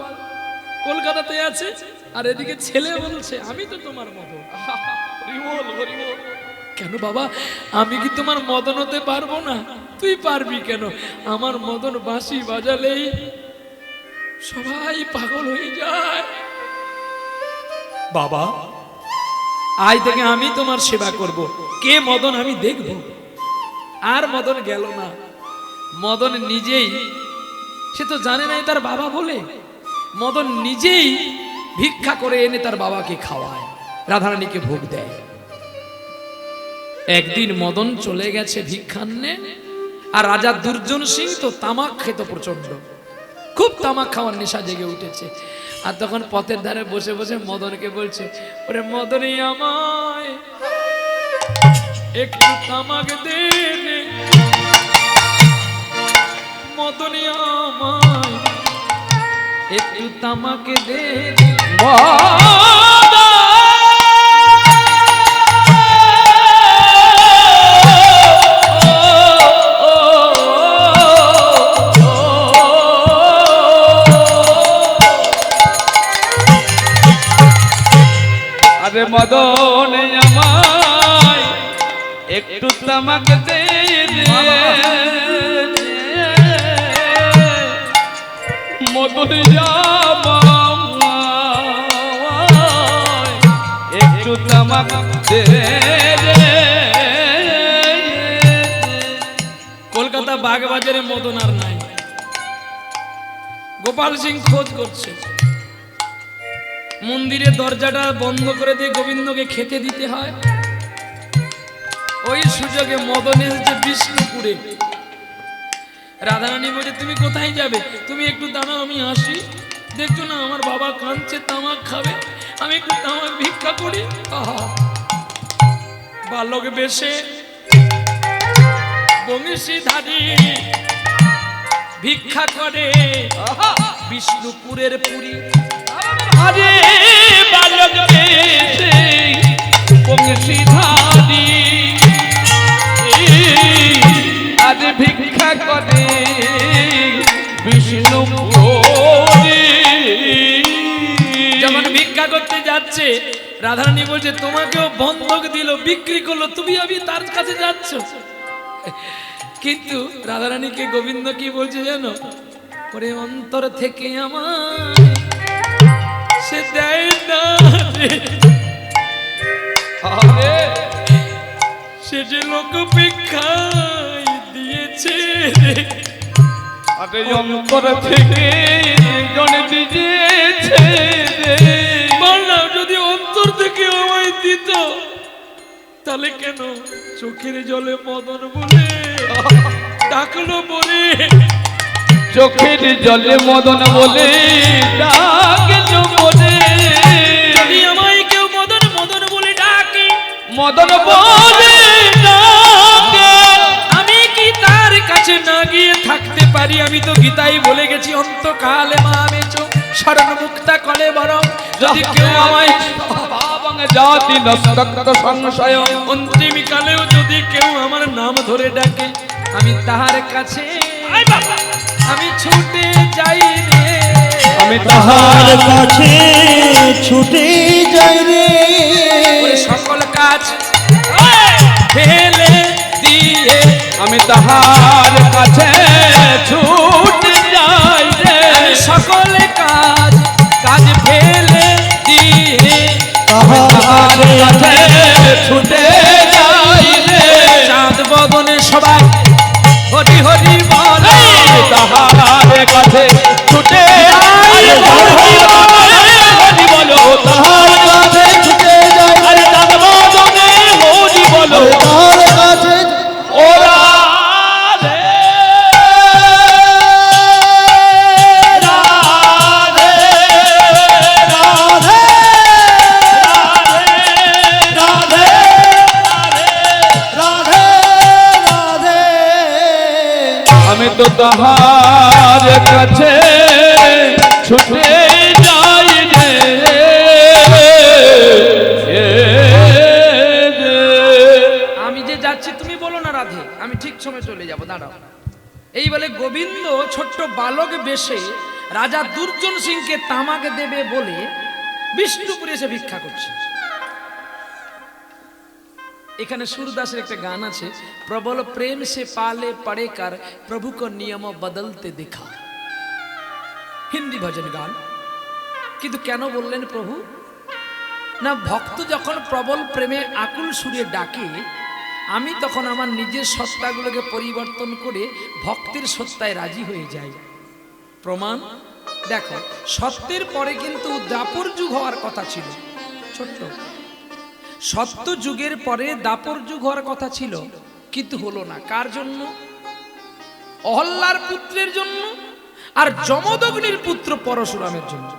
Speaker 1: কলকাতাতে আছে, আর এদিকে ছেলে বলছে আমি তো তোমার মদন। কেন বাবা আমি কি তোমার মদন হতে পারবো না? তুই পারবি কেন? আমার মদন বাঁশি বাজালেই সবাই পাগল হয়ে যায়। বাবা আজ থেকে আমি তোমার সেবা করব, কে মদন আমি দেখব। আর মদন গেল না, মদন নিজেই, সে তো জানে না তার বাবা বলে, মদন নিজেই ভিক্ষা করে এনে তার বাবাকে খাওয়ায়, রাধারানীকে ভোগ দেয়। একদিন মদন চলে গেছে ভিক্ষান্নে, আর রাজা দুর্জন সিং তো তামাক খেত প্রচন্ড, খুব তামাক খাওয়ার নেশা জেগে উঠেছে। আর তখন পথের ধারে বসে বসে মদনকে বলছে, ওরে মদনই আমায় একটু তামাক দে, মদনই আমায় একটু তামাক দে।
Speaker 2: আরে মদন আমায় একটু তামাক দে রে, মদন আমায় একটু তামাক দে রে।
Speaker 1: কলকাতা বাগবাজারে মদন আর নাই। গোপাল সিং খোঁজ করছে, মন্দিরের দরজাটা বন্ধ করে দিয়ে গোবিন্দকে খেতে দিতে হয়। ওই সুযোগে মদন এসেছে বিষ্ণুপুরে। রাধারানী বলে তুমি কোথায় যাবে? তুমি একটু দাঁড়াও আমি আসি। দেখছো না আমার বাবা কাঁদছে, তামাক খাবে, আমি একটু তামাক ভিক্ষা করি। আহা, বালক বেশে বংশী ধারী ভিক্ষা করে বিষ্ণুপুরের পুরী।
Speaker 2: আরে বালক বেশে বংশীধারী আজ ভিক্ষা করে বিষ্ণু
Speaker 1: যখন ভিক্ষা করতে যাচ্ছে রাধারানী বলছে তোমাকেও বন্ধক দিল, বিক্রি করলো, তুমি আমি তার কাছে যাচ্ছ। কিন্তু রাধারানীকে গোবিন্দ কি বলছে জানো? ওরে অন্তর থেকে আমার সে দেয় না রে। আরে সে যে লোক ভিক্ষায় দিয়েছে রে।
Speaker 2: আরে অন্তর থেকে জনে দিয়েছে রে।
Speaker 1: বললাম যদি অন্তর থেকে আমায় দিত তাহলে কেন চোখের জলে মদন বলে ডাকলো বলে,
Speaker 2: চোখের জলে মদন বলে ডাকলো বলে।
Speaker 1: যদি আমায় কেউ মদন মদন বলে ডাকে,
Speaker 2: মদন বলে ডাকে,
Speaker 1: আমি কি তার কাছে না গিয়ে থাকতে পারি? আমি তো গীতাই বলে গেছি অন্তকালে মামেচ শরণ মুক্তা কলে বরং। যদি কেউ আমায়
Speaker 2: পাবং জাতি নস্তক্ত সংশয়,
Speaker 1: অন্তিম কালেও যদি কেউ আমার নাম ধরে ডাকে আমি তাহার কাছে আমি ছুটে যাই রে।
Speaker 2: আমি
Speaker 3: তাহার কাছে ছুটে যাই রে।
Speaker 1: ওই সকল কাজ ফেলে দিয়ে
Speaker 2: আমি তাহার কাছে ছুটে যাই রে।
Speaker 1: আমি সকল কাজ কাজ ফেলে দিয়ে
Speaker 3: তাহার
Speaker 2: কাছে ছুটে যাই রে।
Speaker 1: চাঁদ বদনে সবাই হরি হরি বলে।
Speaker 2: তাহার কাছে ছুটে যাই রে। হরি বলো
Speaker 3: তাহার কাছে ছুটে যাই রে।
Speaker 2: আরে চাঁদ বদনে হরি বলো
Speaker 3: তাহার কাছে
Speaker 2: ওরা রে। রাধে
Speaker 3: রাধে
Speaker 2: রাধে
Speaker 3: রাধে রাধে।
Speaker 2: আমি তো তাহার কাছে ছুটে যাই রে।
Speaker 1: আমি যে যাচ্ছি তুমি বলো না রাধে, আমি ঠিক সময় চলে যাব, দাঁড়াও। এই বলে গোবিন্দ ছোট্ট বালক বেশে রাজা দুর্জন সিংকে তামাক দেবে বলে বিষ্ণুপুরে এসে ভিক্ষা করছে। এখানে সুরদাসের একটা গান আছে, প্রবল প্রেম সে পালে পড়ে কার প্রভু কো নিয়ম বদলতে দেখা। হিন্দি ভজন গান। কিন্তু কেন বললেন প্রভু? না, ভক্ত যখন প্রবল প্রেমে আকুল সুরে ডাকে আমি তখন আমার নিজের সত্তাগুলোকে পরিবর্তন করে ভক্তের সত্তায় রাজি হয়ে যাই। প্রমাণ দেখো, সত্যের পরে কিন্তু দাপর যুগ হওয়ার কথা ছিল। ছোট্ট সত্য যুগের পরে দাপর যুগ হওয়ার কথা ছিল, কিন্তু হলো না। কার জন্য? অহল্যার পুত্রের জন্য আর যমদগ্নির পুত্র পরশুরামের জন্য।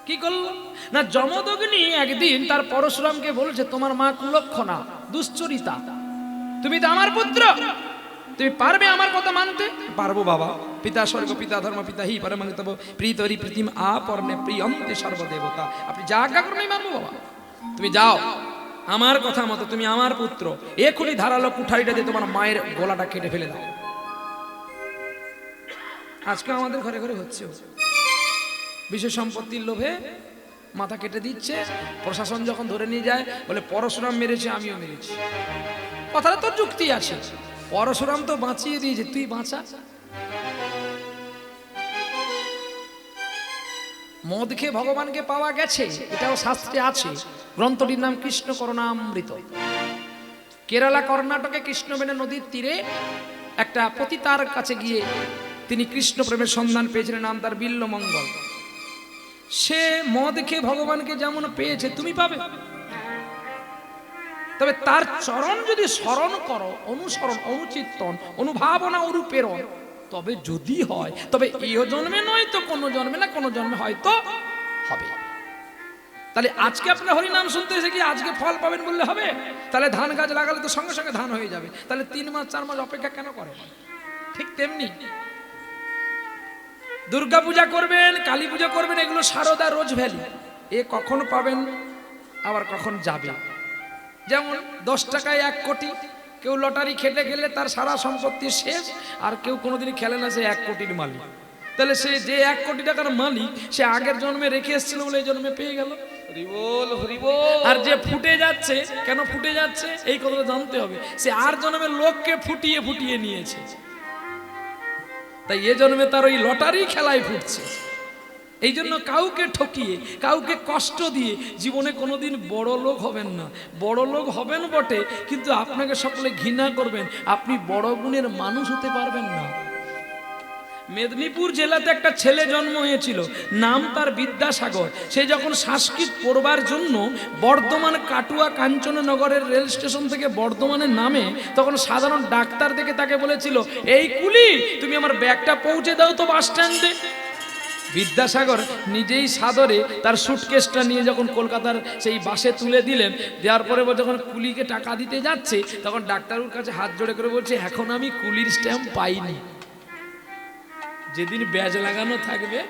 Speaker 1: কি করলো না, যমদগ্নি একদিন তার পরশুরামকে বলছে তোমার মা কুলক্ষণা, দুশ্চরিতা, তুমি তো আমার পুত্র, তুমি পারবে আমার কথা মানতে? পারবো বাবা। পিতা স্বর্গ পিতা ধর্ম পিতা হি পরমং তব প্রীতরি প্রীতিম আপর্ণে প্রিয়ন্তে সর্বদেবতা। আপনি যা আজ্ঞা করুন আমি মানবো বাবা। তুমি যাও, আমার কথা মতো তুমি আমার পুত্র, এখনই ধারালো কুঠারিটা দিয়ে তোমার মায়ের গলাটা কেটে ফেলে দাও। আজকে আমাদের ঘরে ঘরে হচ্ছে, বিশেষ সম্পত্তির লোভে মাথা কেটে দিচ্ছে। প্রশাসন যখন ধরে নিয়ে যায় বলে পরশুরাম মেরেছে, আমিও মেরেছি। কথাটা তো যুক্তি আছে, পরশুরাম তো বাঁচিয়ে দিয়েছে, তুই বাঁচা। মদ খেয়ে ভগবানকে পাওয়া গেছে, এটাও শাস্ত্রে আছে। গ্রন্থটির নাম কৃষ্ণ করুণামৃত। কেরালা কর্ণাটকে কৃষ্ণবেণী নদীর তীরে একটা পতিতার কাছে গিয়ে তিনি কৃষ্ণ প্রেমের সন্ধান পেয়েছিলেন, নাম তার বিল্লমঙ্গল। সে মদ খেয়ে ভগবানকে যেমন পেয়েছে তুমি পাবে, তবে তার চরণ যদি স্মরণ করো, অনুসরণ, অনুচিন্তন, অনুভাবনা, অনুপ্রেরণ, তবে যদি হয় তবে ইহ জন্মে নয় তো কোনো জন্মে না কোনো জন্মে হয়তো হবে। তাহলে আজকে আপনার হরিনাম শুনতে এসে কি আজকে ফল পাবেন বললে হবে? তাহলে ধান গাছ লাগালে তো সঙ্গে সঙ্গে ধান হয়ে যাবে। তাহলে 3 মাস 4 মাস অপেক্ষা কেন করে? ঠিক তেমনি দুর্গা পূজা করবেন, কালী পূজা করবেন, এগুলো সারদা রোজ ভ্যালি। এ কখন পাবেন আবার কখন যাবে। যেমন 10 টাকায় 1 কোটি, কেউ লটারি খেলে খেলে তার সারা সম্পত্তি শেষ, আর কেউ কোনোদিনই খেলে না, সে 1 কোটির মালিক। তাহলে সে যে 1 কোটি টাকার মালিক, সে আগের জন্মে রেখে এসেছিল বলে এই জন্মে পেয়ে গেল।
Speaker 2: হরি বল হরি বল।
Speaker 1: আর যে ফুটে যাচ্ছে, কেন ফুটে যাচ্ছে এই কথাটা জানতে হবে, সে আর জন্মের লোককে ফুটিয়ে ফুটিয়ে নিয়েছে, তাই এ জন্মে তার ওই লটারি খেলায় ফুটছে। এই জন্য কাউকে ঠকিয়ে, কাউকে কষ্ট দিয়ে জীবনে কোনোদিন বড় লোক হবেন না। বড় লোক হবেন বটে, কিন্তু আপনাকে সকলে ঘৃণা করবেন, আপনি বড় গুণের মানুষ হতে পারবেন না। মেদিনীপুর জেলাতে একটা ছেলে জন্ম হয়েছিল, নাম তার বিদ্যাসাগর। সে যখন সংস্কৃত পড়বার জন্য বর্ধমান কাটুয়া কাঞ্চননগরের রেল স্টেশন থেকে বর্ধমানে নামে, তখন সাধারণ ডাক্তার দেখে তাকে বলেছিল, এই কুলি তুমি আমার ব্যাগটা পৌঁছে দাও তো বাস স্ট্যান্ডে। বিদ্যাসাগর নিজেই সাদরে তার সুটকেসটা নিয়ে যখন কলকাতার সেই বাসে তুলে দিলেন, দেওয়ার পরে যখন কুলিকে টাকা দিতে যাচ্ছে, তখন ডাক্তারের কাছে হাত জোড়ে করে বলছে, এখন আমি কুলির স্ট্যাম্প পাইনি, যেদিন ব্যাজ লাগানো থাকবে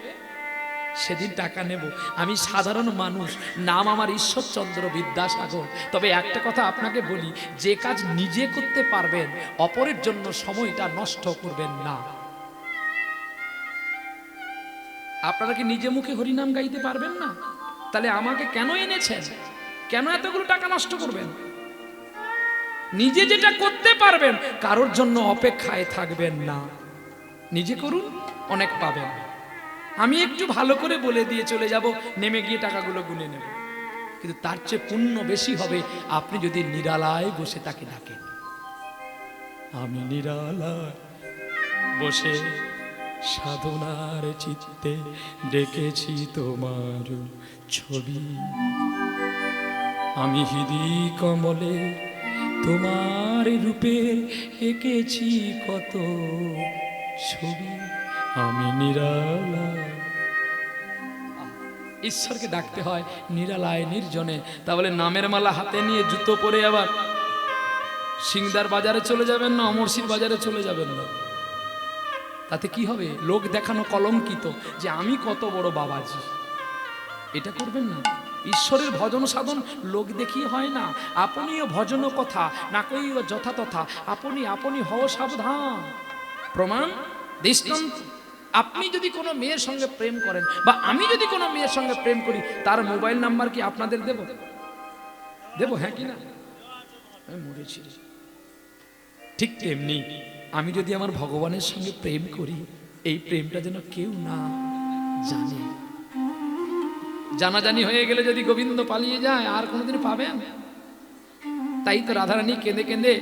Speaker 1: সেদিন টাকা নেব। আমি সাধারণ মানুষ, নাম আমার ঈশ্বরচন্দ্র বিদ্যাসাগর। তবে একটা কথা আপনাকে বলি, যে কাজ নিজে করতে পারবেন, অপরের জন্য সময়টা নষ্ট করবেন না। আপনারা কি নিজে মুখে হরিনাম গাইতে পারবেন না? তাহলে আমাকে কেন এনেছেন? কেন এতগুলো টাকা নষ্ট করবেন? নিজে যেটা করতে পারবেন, কারোর জন্য অপেক্ষায় থাকবেন না, নিজে করুন, অনেক পাবেন। আমি একটু ভালো করে বলে দিয়ে চলে যাব, নেমে গিয়ে টাকাগুলো গুনে নেব, কিন্তু তার চেয়ে পুণ্য বেশি হবে আপনি যদি নিরালায় বসে তাকে ডাকেন। আমি নিরালায় বসে সাধনার চিত্তে ডেকেছি তোমার ছবি, আমি হৃদি কমলে তোমার রূপে এঁকেছি কত ছবি, আমি নিরালায়। ঈশ্বরকে ডাকতে হয় নিরালায় নির্জনে। তাহলে নামের মালা হাতে নিয়ে জুতো পরে আবার সিংদার বাজারে চলে যাবেন না, অমরশির বাজারে চলে যাবেন না। তাতে কি হবে? লোক দেখানো কলঙ্কিত যে আমি কত বড় বাবাজি। এটা করবেন না। ঈশ্বরের ভজন সাধন লোক দেখিয়ে হয় না। আপনিও ভজন কথা না কইও যথাতথা, আপনি আপনি হও সাবধান। প্রমাণ দৃষ্টান্ত, আপনি যদি কোনো মেয়ের সঙ্গে প্রেম করেন, বা আমি যদি কোনো মেয়ের সঙ্গে প্রেম করি, তার মোবাইল নাম্বার কি আপনাদের দেব? দেব, হ্যাঁ কি না? আমি মরেছি। ঠিক তেমনি আমি যদি আমার ভগবানের সঙ্গে প্রেম করি, এই প্রেমটা যেন কেউ না জানে। জানাজানি হয়ে গেলে যদি গোবিন্দ পালিয়ে যায়, আর কোনোদিন পাবেন? তাই তো রাধারানী কেঁদে কেঁদে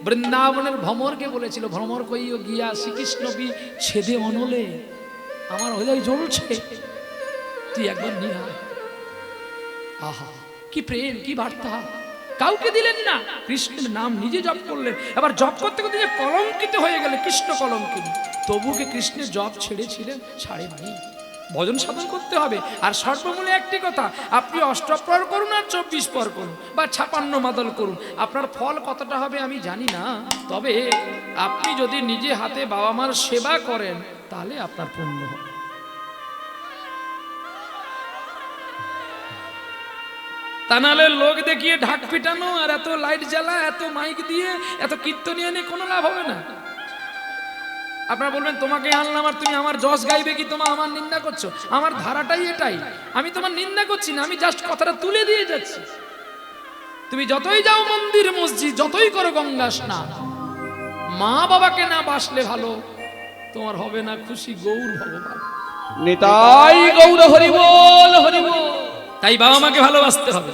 Speaker 1: বৃন্দাবনের ভ্রমরকে বলেছিল, ভ্রমর কইও গিয়া শ্রীকৃষ্ণ বি ছেদে অনলে, আমার হৃদয় জ্বলছে, তুই একবার নিয়ে আয়। আহা, কি প্রেম, কি বার্তা! কাউকে দিলেন না, কৃষ্ণের নাম নিজে জপ করলেন। এবার জপ করতে করতে যে কলঙ্কিত হয়ে গেলে, কৃষ্ণ কলঙ্কিত, তবু কি কৃষ্ণের জপ ছেড়েছিলেন? ছাড়েননি। ভজন সাধন করতে হবে। আর সর্বমূলে একটি কথা, আপনি অষ্টপ্রহর করুন আর 24 প্রহর করুন বা 56 মাদল করুন, আপনার ফল কতটা হবে আমি জানি না। তবে আপনি যদি নিজে হাতে বাবা মার সেবা করেন, তাহলে আপনার পুণ্য হবে। তা নাহলে লোক দেখিয়ে ঢাক পিটানো আর এত লাইট জ্বালা, এত মাইক দিয়ে, এত কীর্তনিয়া নিয়ে কোনো লাভ হবে না। আপনারা বলবেন তোমাকে আনলাম আর তুমি আমার যশ গাইবে, কি তোমার আমার নিন্দা করছো? আমার ধারাটাই এটাই, আমি তোমার নিন্দা করছি না, আমি জাস্ট কথাটা তুলে দিয়ে যাচ্ছি। তুমি যতই যাও মন্দির মসজিদ, যতই করো গঙ্গা স্নান, মা বাবাকে না বাসলে ভালো, তোমার হবে না খুশি গৌর ভগবান।
Speaker 2: নিতাই গৌর হরি বল হরি বল।
Speaker 1: তাই বাবা মাকে ভালোবাসতে হবে,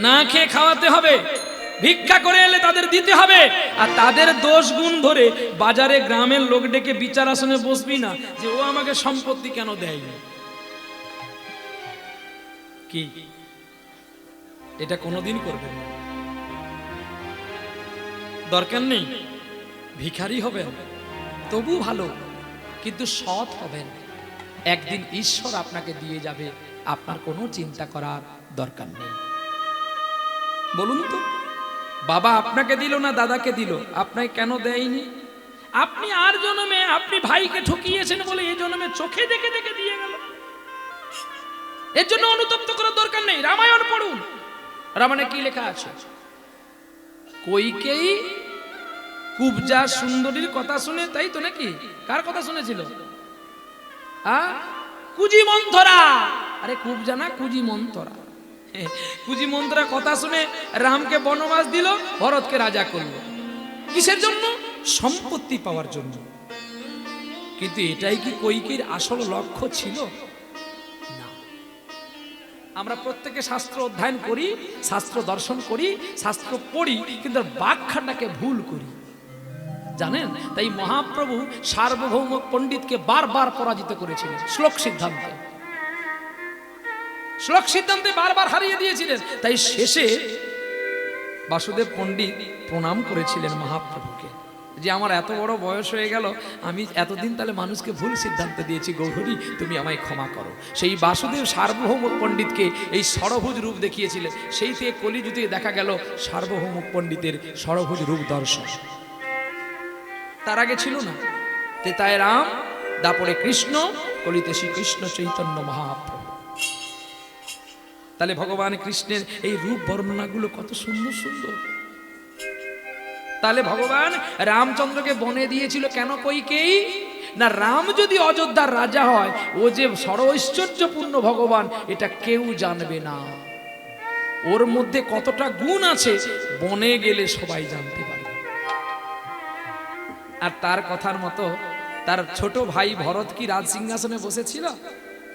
Speaker 1: না খেয়ে খাওয়াতে হবে, ভিক্ষা করে এলে তাদের দিতে হবে। আর তাদের দোষ গুণ ধরে বাজারে গ্রামের লোক ডেকে বিচার আসনে বসবি না যে ও আমাকে সম্পত্তি কেন দেয়নি। কি এটা কোনোদিন করবেন না, দরকার নেই। ভিখারি হবেন তবু ভালো, কিন্তু সৎ হবেন। একদিন ঈশ্বর আপনাকে দিয়ে যাবে, আপনার কোনো চিন্তা করার দরকার নেই। বলুন তো, বাবা আপনাকে দিল না দাদাকে দিল, আপনাকে কেন দেয়নি? আপনি আর জন্মে আপনি ভাইকে ঠকিয়েছেন বলে এই জন্মে চোখে দেখে দেখে দিয়ে গেল। এর জন্য অনুতপ্ত করার দরকার নেই, রামায়ণ পড়ুন। রামায়ণে কি লেখা আছে? কইকেই কুবজা সুন্দরীর কথা শুনে, তাই তো নাকি? কার কথা শুনেছিল? কুজি মন্থরা। আরে কুবজা না, কুজি মন্থরা। কুজি মন্থরা কথা শুনে রামকে বনবাস দিল, ভরতকে রাজা করলো। কিসের জন্য? সম্পত্তি পাওয়ার জন্য। কিন্তু এটাই কি কৈকেয়ীর আসল লক্ষ্য ছিল? না। আমরা প্রত্যেকে শাস্ত্র অধ্যয়ন করি, শাস্ত্র দর্শন করি, শাস্ত্র পড়ি, কিন্তু ব্যাখ্যাটাকে ভুল করি, জানেন? তাই মহাপ্রভু সার্বভৌম পণ্ডিতকে বারবার পরাজিত করেছিলেন শ্লোক সিদ্ধান্তে। শ্লোক সিদ্ধান্তে বারবার হারিয়ে দিয়েছিলেন। তাই শেষে বাসুদেব পণ্ডিত প্রণাম করেছিলেন মহাপ্রভুকে, যে আমার এত বড় বয়স হয়ে গেল, আমি এতদিন তাহলে মানুষকে ভুল সিদ্ধান্ত দিয়েছি, গৌরী তুমি আমায় ক্ষমা করো। সেই বাসুদেব সার্বভৌম পণ্ডিতকে এই ষড়ভুজ রূপ দেখিয়েছিলেন। সেই থেকে কলিযুগে দেখা গেল সার্বভৌম পণ্ডিতের ষড়ভুজ রূপ দর্শন। তার আগে ছিল না। তেতায় রাম, দাপরে কৃষ্ণ, কলিতে শ্রীকৃষ্ণ চৈতন্য মহাপ্রভু। তাহলে ভগবান কৃষ্ণের এই রূপ বর্ণনাগুলো কত সুন্দর সুন্দর। তাহলে ভগবান রামচন্দ্রকে বনে দিয়েছিল কেন কৈকেয়ী? না, রাম যদি অযোধ্যার রাজা হয়, ও যে সর্বৈশ্বর্যপূর্ণ ভগবান এটা কেউ জানবে না। ওর মধ্যে কতটা গুণ আছে বনে গেলে সবাই জানতে পারবে। আর তার কথার মতো তার ছোট ভাই ভরত কি রাজ সিংহাসনে বসেছিল?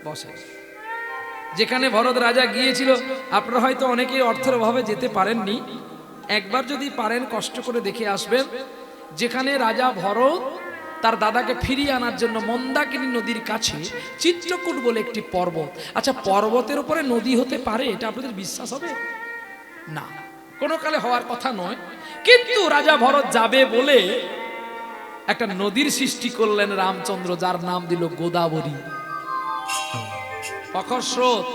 Speaker 1: বসে। যেখানে ভরত রাজা গিয়েছিল, আপনারা হয়তো অনেকেই অর্থের অভাবে যেতে পারেননি, একবার যদি পারেন কষ্ট করে দেখে আসবেন। যেখানে রাজা ভরত তার দাদাকে ফিরিয়ে আনার জন্য মন্দাকিনী নদীর কাছে চিত্রকূট বলে একটি পর্বত। আচ্ছা, পর্বতের উপরে নদী হতে পারে এটা আপনাদের বিশ্বাস হবে? না, কোনো কালে হওয়ার কথা নয়। কিন্তু রাজা ভরত যাবে বলে একটা নদীর সৃষ্টি করলেন রামচন্দ্র, যার নাম দিল গোদাবরী। প্রখর স্রোত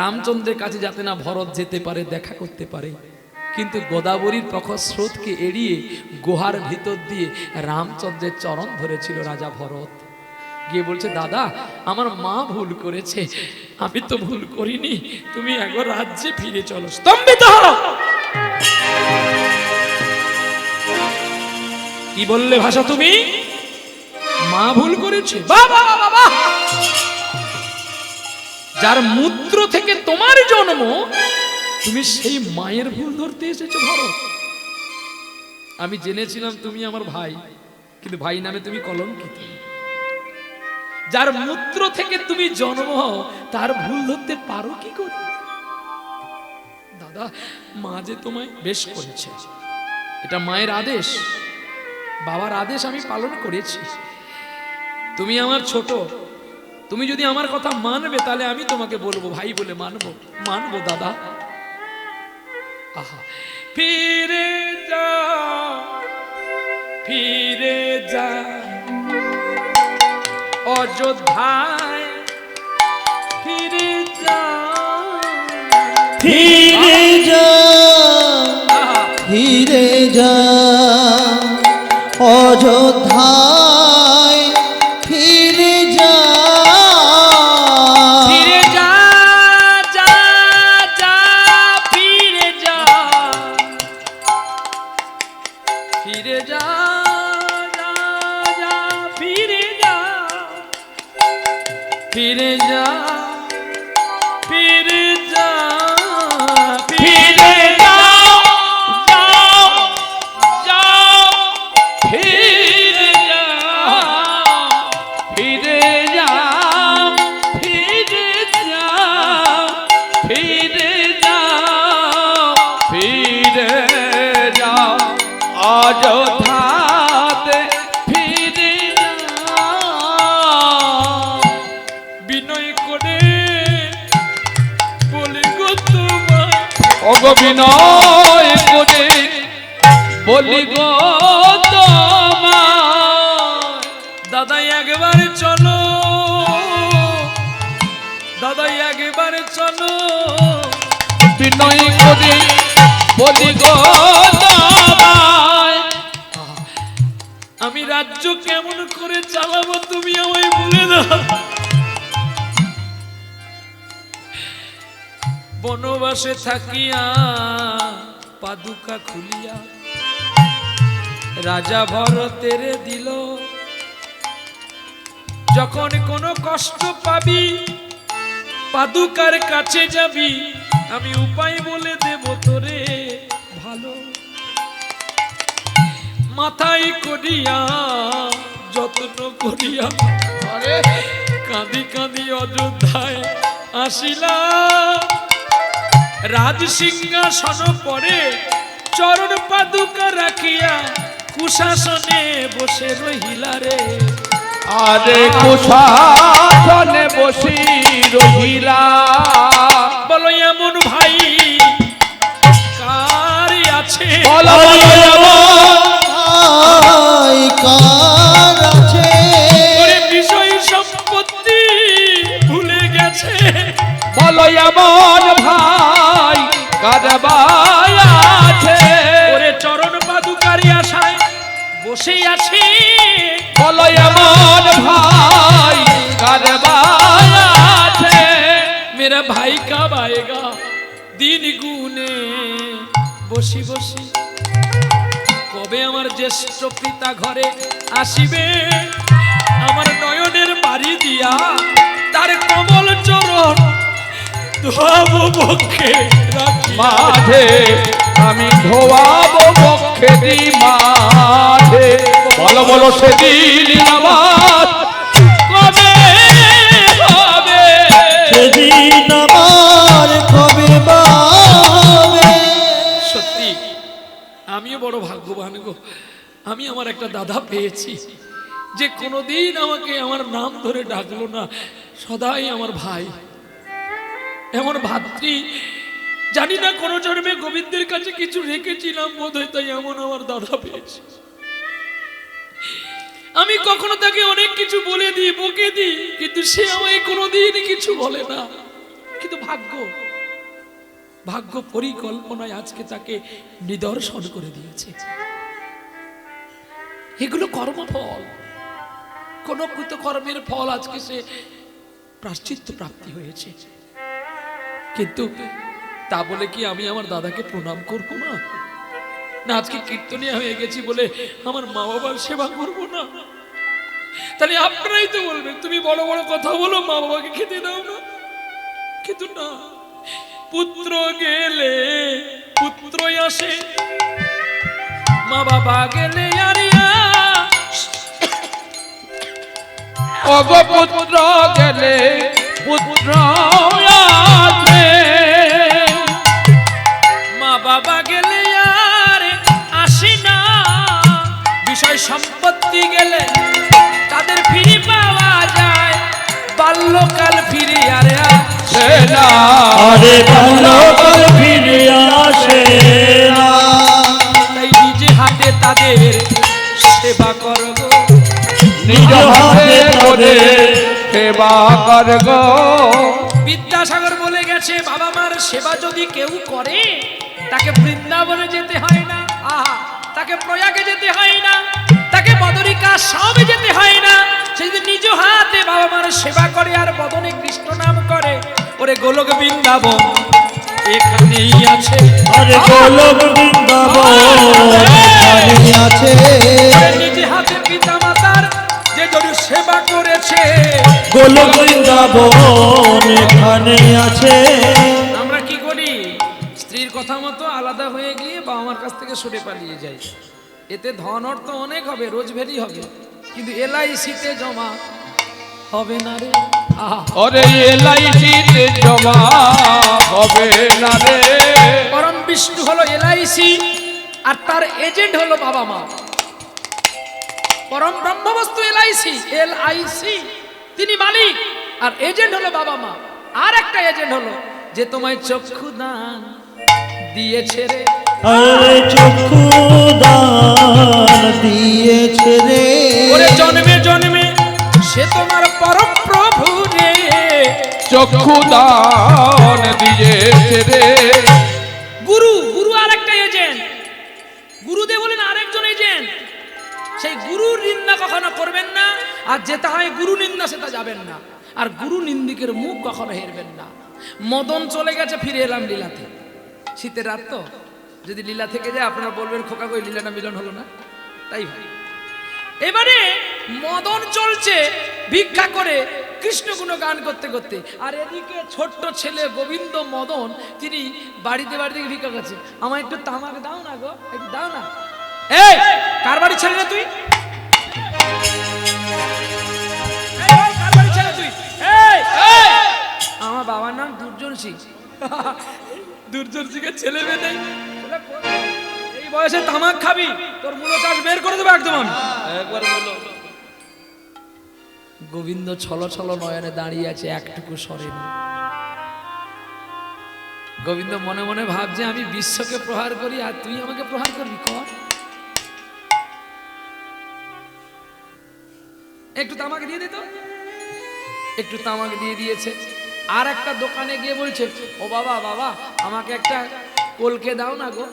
Speaker 1: রামচন্দ্রের কাছে যাতে না ভরত যেতে পারে, দেখা করতে পারে, কিন্তু গোদাবরীর প্রখর স্রোতকে এড়িয়ে গুহার ভিতর দিয়ে রামচন্দ্রের চরণ ধরেছিল রাজা ভরত। গিয়ে বলছে, দাদা আমার মা ভুল করেছে, আমি তো ভুল করিনি, তুমি একবার রাজ্যে ফিরে চলো। স্তম্ভিত হও। কি বললে ভাষা তুমি? মা ভুল করেছে? বাবা বাবা, যার মূত্র থেকে তোমার জন্ম, তুমি সেই মায়ের ভুল ধরতে এসেছো ভরত? আমি জেনেছিলাম তুমি আমার ভাই, কিন্তু ভাই নামে তুমি কলঙ্কিত। যার মূত্র থেকে তুমি জন্ম হও, তার ভুল ধরতে পারো কি করে? দাদা, মা যে তোমায় বেশ করেছে, এটা মায়ের আদেশ, বাবার আদেশ আমি পালন করেছি। তুমি আমার ছোট, তুমি যদি আমার কথা মানবে তাহলে আমি তোমাকে বলবো, ভাই বলে মানবো, মানবো দাদা। আহা, ফিরে যা, ফিরে যা অযোধ্যায়, ফিরে যা,
Speaker 3: ফিরে যা, ফিরে যা অযোধ্যায়, ফিরে যা,
Speaker 1: ফিরে যা, যা যা, ফিরে যা, ফিরে যা, যা যা, ফিরে যা, ফিরে যা, ফিরে যা, ফিরে যাও, যাও, যাও, ফিরে যাও, ফিরে যাও, ফিরে যাও, ফিরে যাও, ফিরে যাও অযোধ্যাতে, ফিরে যাও। বিনয় করে বলি গো তোমায়,
Speaker 2: ওগো বিনয় করে বলি গো তোমায়,
Speaker 1: দাদা একবার চলো, দাদা একবার চলো,
Speaker 2: বিনয় করে বলি গো তোমায়,
Speaker 1: আমি রাজ্য কেমন করে চালাবো তুমি আমায় বলে দাও। পূর্বাসে থাকিয়া পাদুকা খুলিয়া রাজা ভরতের দিল। যখন কোনো কষ্ট পাবি পাদুকার কাছে যাবি, আমি উপায় বলে দেব তোরে ভালো। মাথায় করিয়া যত্ন করিয়া কাঁদি কাঁদি অযোধ্যায় আসিলা। রাজ সিংহাসন পরে চরণ পাদুকা রাখিয়া কুশাসনে বসে রহিলা রে।
Speaker 2: আরে কুশাসনে বসি রহিলা।
Speaker 1: বলো এমন ভাই কার আছে?
Speaker 2: বলো
Speaker 3: ভাই কার আছে?
Speaker 1: ওরে বিষয় সম্পত্তি ভুলে গেছে।
Speaker 2: বলো এমন ভাই কারবাই আছে।
Speaker 1: ওরে চরণ পাদুকারি আশায় বসে আছে।
Speaker 2: বলো এমন ভাই কারবাই আছে।
Speaker 1: मेरा भाई कब आएगा? दिन गुने বসি বসি কবে আমার জ্যেষ্ঠ পিতা ঘরে আসিবে? আমার নয়নের বাড়ি দিয়া তার কমল চরণ ধোয়াবো বক্ষে
Speaker 2: মাঝে আমি ধোয়াবো বক্ষে দি মাঝে। বলো বলো সেদিন আমার কবে হবে?
Speaker 3: সেদিন আমার কবে পাবে?
Speaker 1: সত্যি আমিও বড় ভাগ্যবান গো। আমি আমার একটা দাদা পেয়েছি যে কোনোদিন আমাকে আমার নাম ধরে ডাকলো না, সদাই আমার ভাই। এমন ভাতৃ জানি না কোন জন্মে গোবিন্দের কাছে কিছু রেখেছিলাম বোধহয়, তাই এমন আমার দাদা পেয়েছি। আমি কখনো তাকে অনেক কিছু বলে দিই, বকে দিই, কিন্তু সে আমায় কোনোদিন কিছু বলে না। কিন্তু ভাগ্য পরিকল্পনায় আজকে তাকে নিদর্শন করে দিয়েছে। এগুলো কর্মফল, কোন কৃতকর্মের ফল আজকে সে প্রায়শ্চিত্ত প্রাপ্তি হয়েছে। কিন্তু তা বলে কি আমি আমার দাদাকে প্রণাম করব না? না আজকে কীর্তনিয়া হয়ে গেছি বলে আমার মা বাবার সেবা করব না? তাহলে আপনারাই তো বলবেন তুমি বড় বড় কথা বলো, মা বাবাকে খেতে দাও না। কিন্তু না, পুত্র গেলে পুত্রই আসে, মা বাবা গেলে আরিয়া।
Speaker 2: অগপুত্র গেলে পুত্র আসে।
Speaker 1: মা বাবা গেলে আর আসে না। বিষয় সম্পত্তি গেলে তাদের ফিরে পাওয়া যায়, বাল্যকাল ফিরে আর আসে না।
Speaker 3: আরে বাল্যকাল ফিরে আসে না।
Speaker 1: তাই নিজে হাতে তাদের সেবা করব,
Speaker 2: নিজ হাতে করে সেবা করব।
Speaker 1: বিদ্যাসাগর বলে গেছে বাবা মার সেবা যদি কেউ করে তাকে বৃন্দাবনে যেতে হয় না, আহা, তাকে প্রয়াগে যেতে হয় না, তাকে বদরিকা সবে যেতে হয় না। সে যদি নিজ হাতে বাবা মার সেবা করে আর বদনে কৃষ্ণ নাম করে, ওরে গোলক বৃন্দাবন এখানেই আছে।
Speaker 3: আরে গোলক বৃন্দাবন এখানে আছে।
Speaker 1: ওরে নিজে হাতে পিতা মাতার যে যদি সেবা করেছে,
Speaker 3: গোলক বৃন্দাবন এখানে আছে।
Speaker 1: আমরা কি করি? স্ত্রীর কথা মতো আলাদা হয়ে গিয়ে বাবা মার কাছ থেকে সরে পালিয়ে যাই। এতে ধন অর্থ অনেক হবে, রোজভেরি হবে, কিন্তু এলআইসিতে জমা হবে না রে। আহা,
Speaker 2: ওরে এলআইসিতে জমা হবে না রে।
Speaker 1: পরম বিষ্ণু হলো এলআইসি আর তার এজেন্ট হলো বাবা মা। পরম ব্রহ্মবস্তু এলআইসি তিনি মালিক, আর এজেন্ট হলো বাবা মা। আর একটা এজেন্ট হলো যে তোমায় চক্ষু দান দিয়েছে রে।
Speaker 3: আরে চক্ষু দান দিয়েছে রে।
Speaker 1: ওরে জন্মে জন্মে সে তোমার পরম প্রভু রে।
Speaker 2: চক্ষু দান দিয়েছে রে।
Speaker 1: গুরু আর একটা এজেন্ট, গুরুদেব বলেন আরেকজন এজেন্ট। সেই গুরুর নিন্দা কখনো করবেন না, আর যেটা হয় গুরু নিন্দা সেটা যাবেন না, আর গুরু নিন্দিকের মুখ কখনো হেরবেন না। মদন চলে গেছে, ফিরে এলাম লীলাতে। শীতের রাত তো, যদি লীলা থেকে যায় আপনারা বলবেন খোকা কই লীলাটা মিলন হলো না, তাই ভাই। এবারে মদন চলছে ভিক্ষা করে কৃষ্ণ গুণ গান করতে করতে, আর এদিকে ছোট্ট ছেলে গোবিন্দ মদন তিনি বাড়িতে বাড়িতে ভিক্ষা করছে। আমার একটু তামাক দাও না গো, একটু দাও না। এই কার বাড়ি ছেলে না তুই? কার বাড়ি ছেলে তুই? আমার বাবার নাম দুর্জন সিং। দুর্জন সিং এর ছেলে মেয়ে নেই, এই বয়সে তামাক খাবি, তোর মূলো চাষ বের করে দেবো একদম আমি।
Speaker 2: একবার বলো।
Speaker 1: গোবিন্দ ছল ছল নয়নে দাঁড়িয়ে আছে, একটুকু সরেনি। গোবিন্দ মনে মনে ভাবছে আমি বিশ্বকে প্রহার করি আর তুই আমাকে প্রহার করবি, কর। একটু তামাক দিয়ে দিত, একটু তামাক দিয়ে দিয়েছে। আর একটা দোকানে গিয়ে বলছে, ও বাবা বাবা আমাকে একটা কলকে দাও না গো।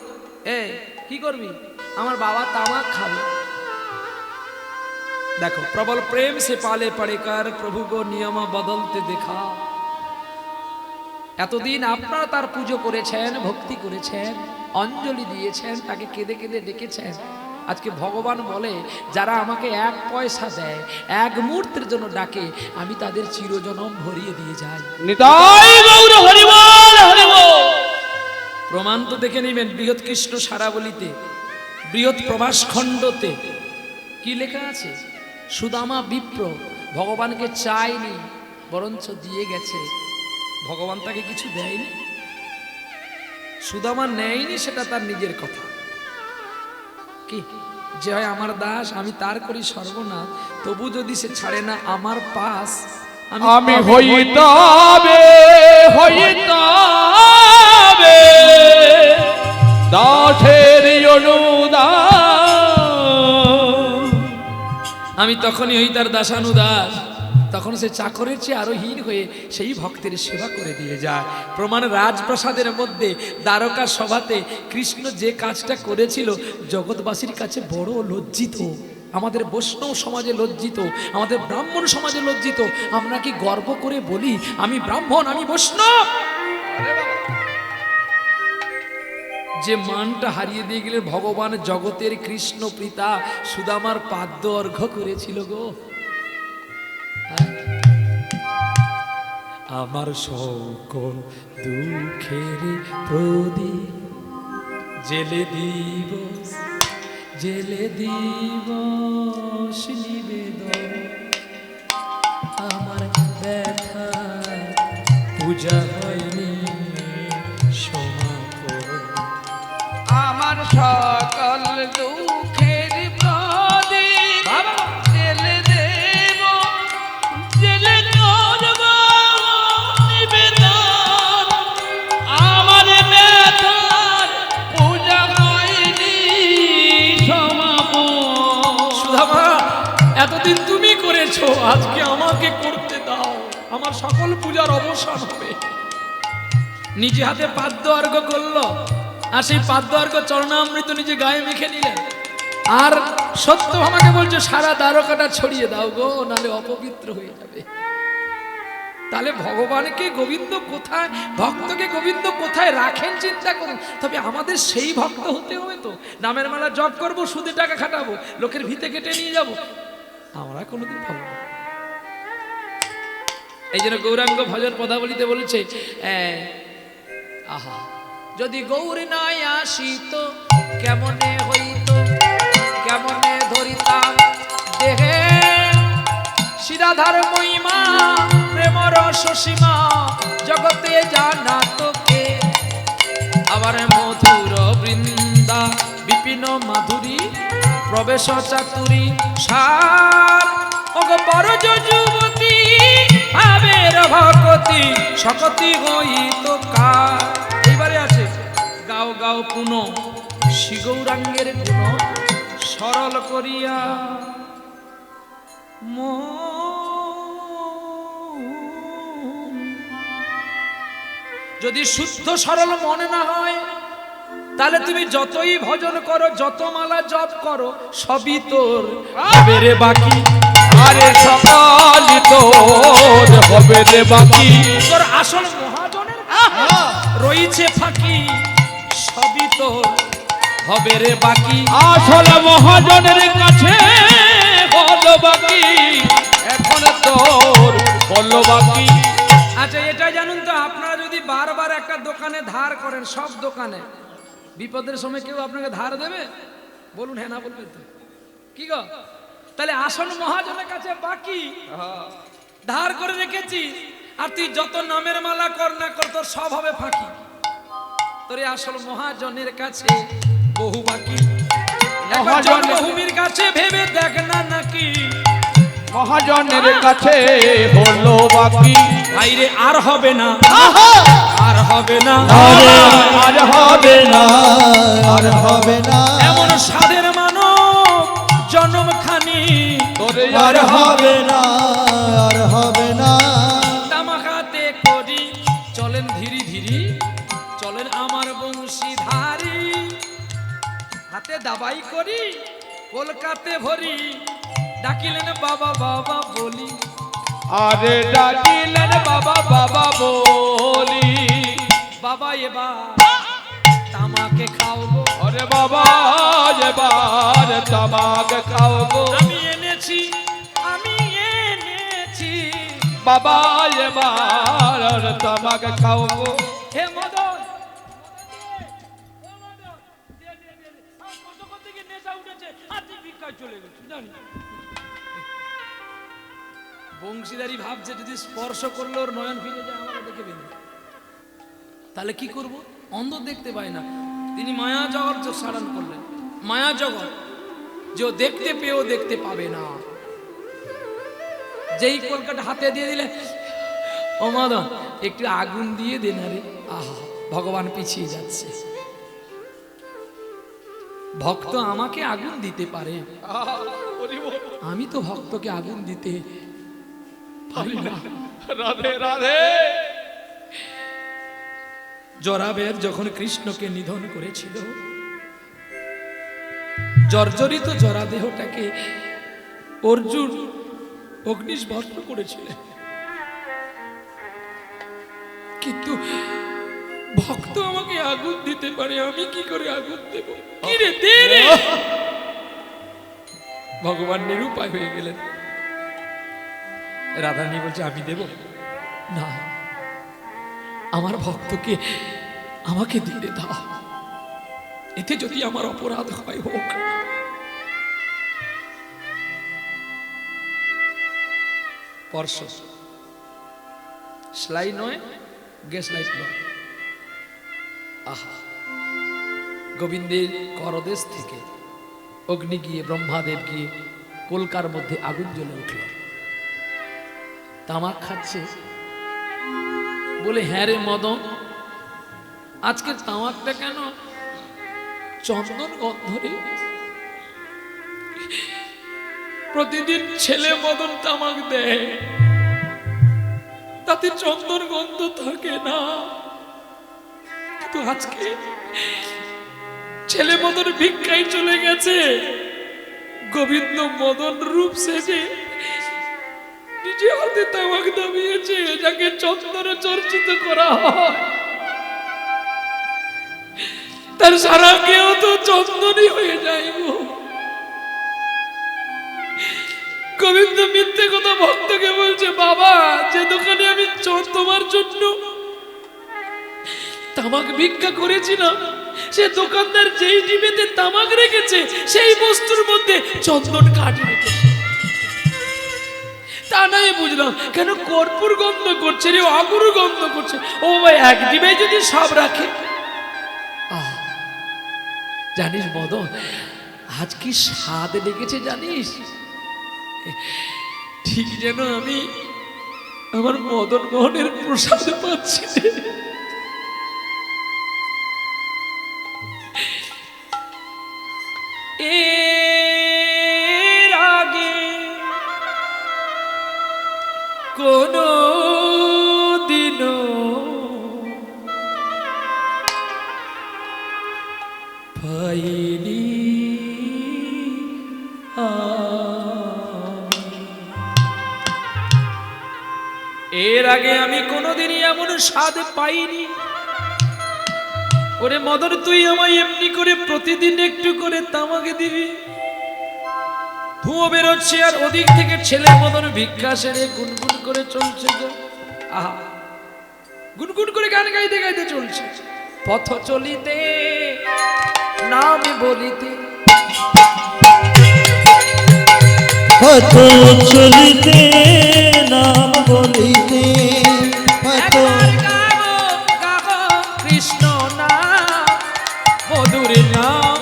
Speaker 1: কি করবি? আমার বাবা তামাক খাবে। দেখো, প্রবল প্রেম সে পালে পড়ে কার প্রভু গো নিয়ম বদলতে দেখা। এতদিন আপনারা তার পুজো করেছেন, ভক্তি করেছেন, অঞ্জলি দিয়েছেন, তাকে কেঁদে কেঁদে ডেকেছেন। আজকে ভগবান বলে যারা আমাকে এক পয়সা দেয়, এক মুহূর্তের জন্য ডাকে, আমি তাদের চিরজনম ভরিয়ে দিয়ে যাই।
Speaker 2: নিতাই গৌর হরি বল হরি বল।
Speaker 1: প্রমাণ তো দেখে নেবেন বৃহৎ কৃষ্ণ সারাবলিতে, বৃহৎ প্রভাস খণ্ডতে কি লেখা আছে? সুদামা বিপ্র ভগবানকে চায়নি, বরঞ্চ দিয়ে গেছে। ভগবান তাকে কিছু দেয়নি, সুদামা নেয়নি, সেটা তার নিজের কথা। কি যে হয় আমার দাস, আমি তার করি সর্বনাশ, তবু যদি সে ছাড়ে না আমার পাশ,
Speaker 2: আমি হইতাবে হইতাবে দাসের অনুদান।
Speaker 1: আমি তখনই হই তার দাসানুদাস। তখন সে চাকরের চেয়ে আরো হীন হয়ে সেই ভক্তের সেবা করে দিয়ে যায়। প্রমাণ রাজপ্রাসাদের মধ্যে দ্বারকা সভাতে কৃষ্ণ যে কাজটা করেছিল জগৎবাসীর কাছে বড় লজ্জিত। আমাদের বৈষ্ণব সমাজে লজ্জিত, আমাদের ব্রাহ্মণ সমাজে লজ্জিত। আমরা কি গর্ব করে বলি আমি ব্রাহ্মণ, আমি বৈষ্ণব? যে মানটা হারিয়ে দিয়ে গেলে ভগবান জগতের কৃষ্ণ পিতা সুদামার পাদ্য অর্ঘ্য করেছিল গো। আমার সকল দুঃখের প্রদীপ জেলে দিবস, জেলে দিবস নিবেদন, আমার ব্যথা পূজা হয়নি সমাপন,
Speaker 4: আমার সকল দুঃখের প্রদীপ জেলে দেব, জেলে করব নিবেদন, আমার ব্যথার পূজা হয়নি সমাপন।
Speaker 1: সুধামা এতদিন তুমি করেছো, আজকে আমাকে করতে দাও, আমার সকল পূজার অবসান হবে। নিজে হাতে পাদ্য অর্ঘ্য করলো, আর সেই পাদ্য অর্ঘ্য চরণামৃত নিজে গায়ে মেখে নিলেন। আর সত্য আমাকে বলছো সারা দ্বারকাটা ছড়িয়ে দাও গো, নালে অপবিত্র হয়ে যাবে। তাহলে ভগবানকে গোবিন্দ কোথায়, ভক্তকে গোবিন্দ কোথায় রাখেন চিন্তা করুন। তবে আমাদের সেই ভক্ত হতে হবে তো। নামের মালা জপ করবো, সুদে টাকা খাটাবো, লোকের ভিতে কেটে নিয়ে যাব, আমরা কোনোদিন পাবো না। এই জন্য গৌরাঙ্গ ভজন পদাবলিতে বলেছে, আহা যদি গৌরী নাই আসিত কেমনে হইত, কেমনে ধরিতাম দেহে শিরাধার মহিমা, প্রেম রস সীমা জগতে জানা তোকে। আবার মধুর বৃন্দা বিপিন মাধুরী প্রবেশ চাতুরী সার, ওগো বড় যুবতী ভাবের ভগতি শকতি হইত কার। এইবারে আছে গাও গাও পুন শ্রী গৌরাঙ্গের গুণ সরল করিয়া মন। যদি শুদ্ধ সরল মনে না হয়, তাহলে তুমি যতই ভজন করো, যত মালা জপ করো, সবই তোর হবে রে বাকি।
Speaker 2: আরে সকাল তোর হবে রে বাকি।
Speaker 1: তোর আসল মহাজন রয়েছে ফাঁকি সবই তোর হবে রে বাকি।
Speaker 4: আসল মহাজনের কাছে হলো বাকি, এখন তোর হলো বাকি।
Speaker 1: আচ্ছা এটা জানুন তো, আপনারা যদি বারবার একটা দোকানে ধার করেন, সব দোকানে, বিপদের সময় কেউ আপনাকে ধার দেবে? বলুন হ্যাঁ না বলবেন তো? কি গো, তাহলে আসল মহাজনের কাছে বাকি ধার করে রেখেছি, আর তুই যত নামের মালা কর না কর তোর সব হবে ফাঁকি। তোর এই আসল মহাজনের কাছে বহু বাকি। একবার জন্মভূমির কাছে ভেবে দেখ না নাকি,
Speaker 4: মহাজনের কাছে হলো বাকি।
Speaker 1: ভাইরে আর হবে না, আর হবে না,
Speaker 3: আরে
Speaker 4: আর হবে না,
Speaker 3: আর হবে না,
Speaker 1: এমন সাধের মানব জন্মখানি
Speaker 4: তোরে
Speaker 3: আর হবে না, আর হবে না।
Speaker 1: তামাকাতে করি চলেন ধীরে ধীরে, চলেন আমার বংশীধারী, হাতে দাবাই করি কলকাতে ভরি, ডাকিলেন বাবা বাবা বলি,
Speaker 4: আরে ডাকিলেন বাবা বাবা বলি।
Speaker 1: বাবা এবার তামাকে খাও গো,
Speaker 4: আরে বাবা এবার তামাক খাও গো,
Speaker 1: আমি এনেছি, আমি এনেছি।
Speaker 4: বাবা এবার তামাক খাও গো।
Speaker 1: হে মদন, বংশীদারি ভাবছে যদি স্পর্শ করলে ওর নয়ন ফিরে যায়, আমাকে দেখে বেঁধে, তাহলে কি করব? অন্ধ দেখতে পায় না। তিনি মায়া জগৎ সারণ করলেন, মায়া জগৎ যে দেখতে পেয়েও দেখতে পাবে না। যেই কলকাতা হাতে দিয়ে দিলে, ও মদন একটু আগুন দিয়ে দে না রে, আহা ভগবান পিছিয়ে যাচ্ছে। ভক্ত আমাকে আগুন দিতে পারে, আমি তো ভক্তকে আগুন দিতে পারি না।
Speaker 4: রাধে রাধে।
Speaker 1: জরাবের যখন কৃষ্ণকে নিধন করেছিল, জর্জরিত জরা দেহটাকে অর্জুন অগ্নিস্পর্শ করেছিলেন, কিন্তু ভক্ত আমাকে আগুন দিতে পারে, আমি কি করে আগুন দেব? কি রে দে রে। ভগবান নিরুপায় হয়ে গেলেন। রাধারানী বলছে আমি দেব না, আমার ভক্তকে আমাকে দিতে দাও, এতে যদি আমার অপরাধ হয় হোক। স্পর্শ সেলাই নয়, গ্যাস লাইট নয়। আহা, গোবিন্দের করদেশ থেকে অগ্নি গিয়ে, ব্রহ্মাদেব গিয়ে কলকার মধ্যে আগুন জ্বলে উঠল। তামাক খাচ্ছে বলে, হ্যাঁ রে মদন, আজকে তামাকটা কেন চন্দন গন্ধ রে? প্রতিদিন ছেলে মদন তামাক দেয়, তাতে চন্দন গন্ধ থাকে না, কিন্তু আজকে ছেলে মদন ভিক্ষায় চলে গেছে, গোবিন্দ মদন রূপ সেজে নিজে হাতে তামাক দাবিয়েছে, যাকে চন্দনে চর্চিত করা হয়, তার সারা কেউ তো চন্দনই হয়ে যাইব। গোবিন্দ মিথ্যে কথা ভক্তকে বলছে, বাবা যে দোকানে আমি তোমার জন্য তামাক ভিক্ষা করেছিলাম, সে দোকানদার যেই ডিবেতে তামাক রেখেছে সেই বস্তুর মধ্যে চন্দন কাঠ রেখেছে। তা নাই বুঝলাম, কেন কর্পূর গন্ধ করছে রে, আগুর গন্ধ করছে। ও ভাই, এক ডিবে যদি সব রাখে। জানিস মদন, আজ কি স্বাদ লেগেছে জানিস? ঠিক যেন আমি আমার মদন মোহনের প্রসাদ পাচ্ছি। এর আগে কোনো দিনও পাইনি এর আগে আমি কোনোদিনই এমন স্বাদ পাইনি। ওরে মদন, তুই আমায় এমনি করে প্রতিদিন একটু করে তামাকে দিবি। ধুঁয়ো বেরোচ্ছে আর ওদিক থেকে ছেলে মদন ভিক্ষা সেরে গুনগুন করে চলছে গো। আহা, গুনগুন করে গান গাইতে গাইতে চলছে। পথ চলিতে নাম বলিতে,
Speaker 3: পথ চলিতে নাম বলিতে, পথ
Speaker 1: একবার গাবো গাবো কৃষ্ণ নাম, মধুর নাম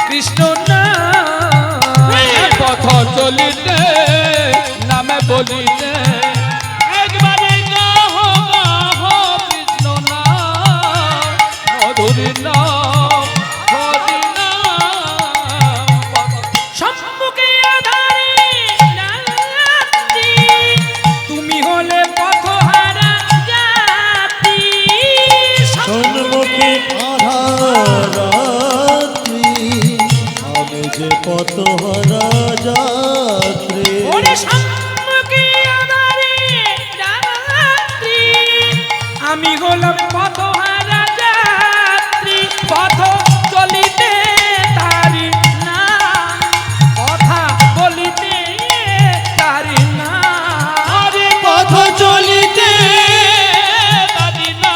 Speaker 1: কৃষ্ণ নাম।
Speaker 4: পথ চলিতে নামে বলিতে
Speaker 2: একবারে গাহ গাহ
Speaker 4: কৃষ্ণ নাম মধুর নাম হরি নাম।
Speaker 1: সম্মুখে আধারে রাত্রি, তুমি হলে পথহারা যাত্রী।
Speaker 3: সম্মুখে আধার রাত্রি, আমি যে পথহারা যাত্রী।
Speaker 1: ওরে সম্মুখে আধারে রাত্রি, আমি হলাম পথহারা যাত্রী। পথ চলিতে তারি না, কথা বলিতে তারি না।
Speaker 2: আরে পথ চলিতে তারি না,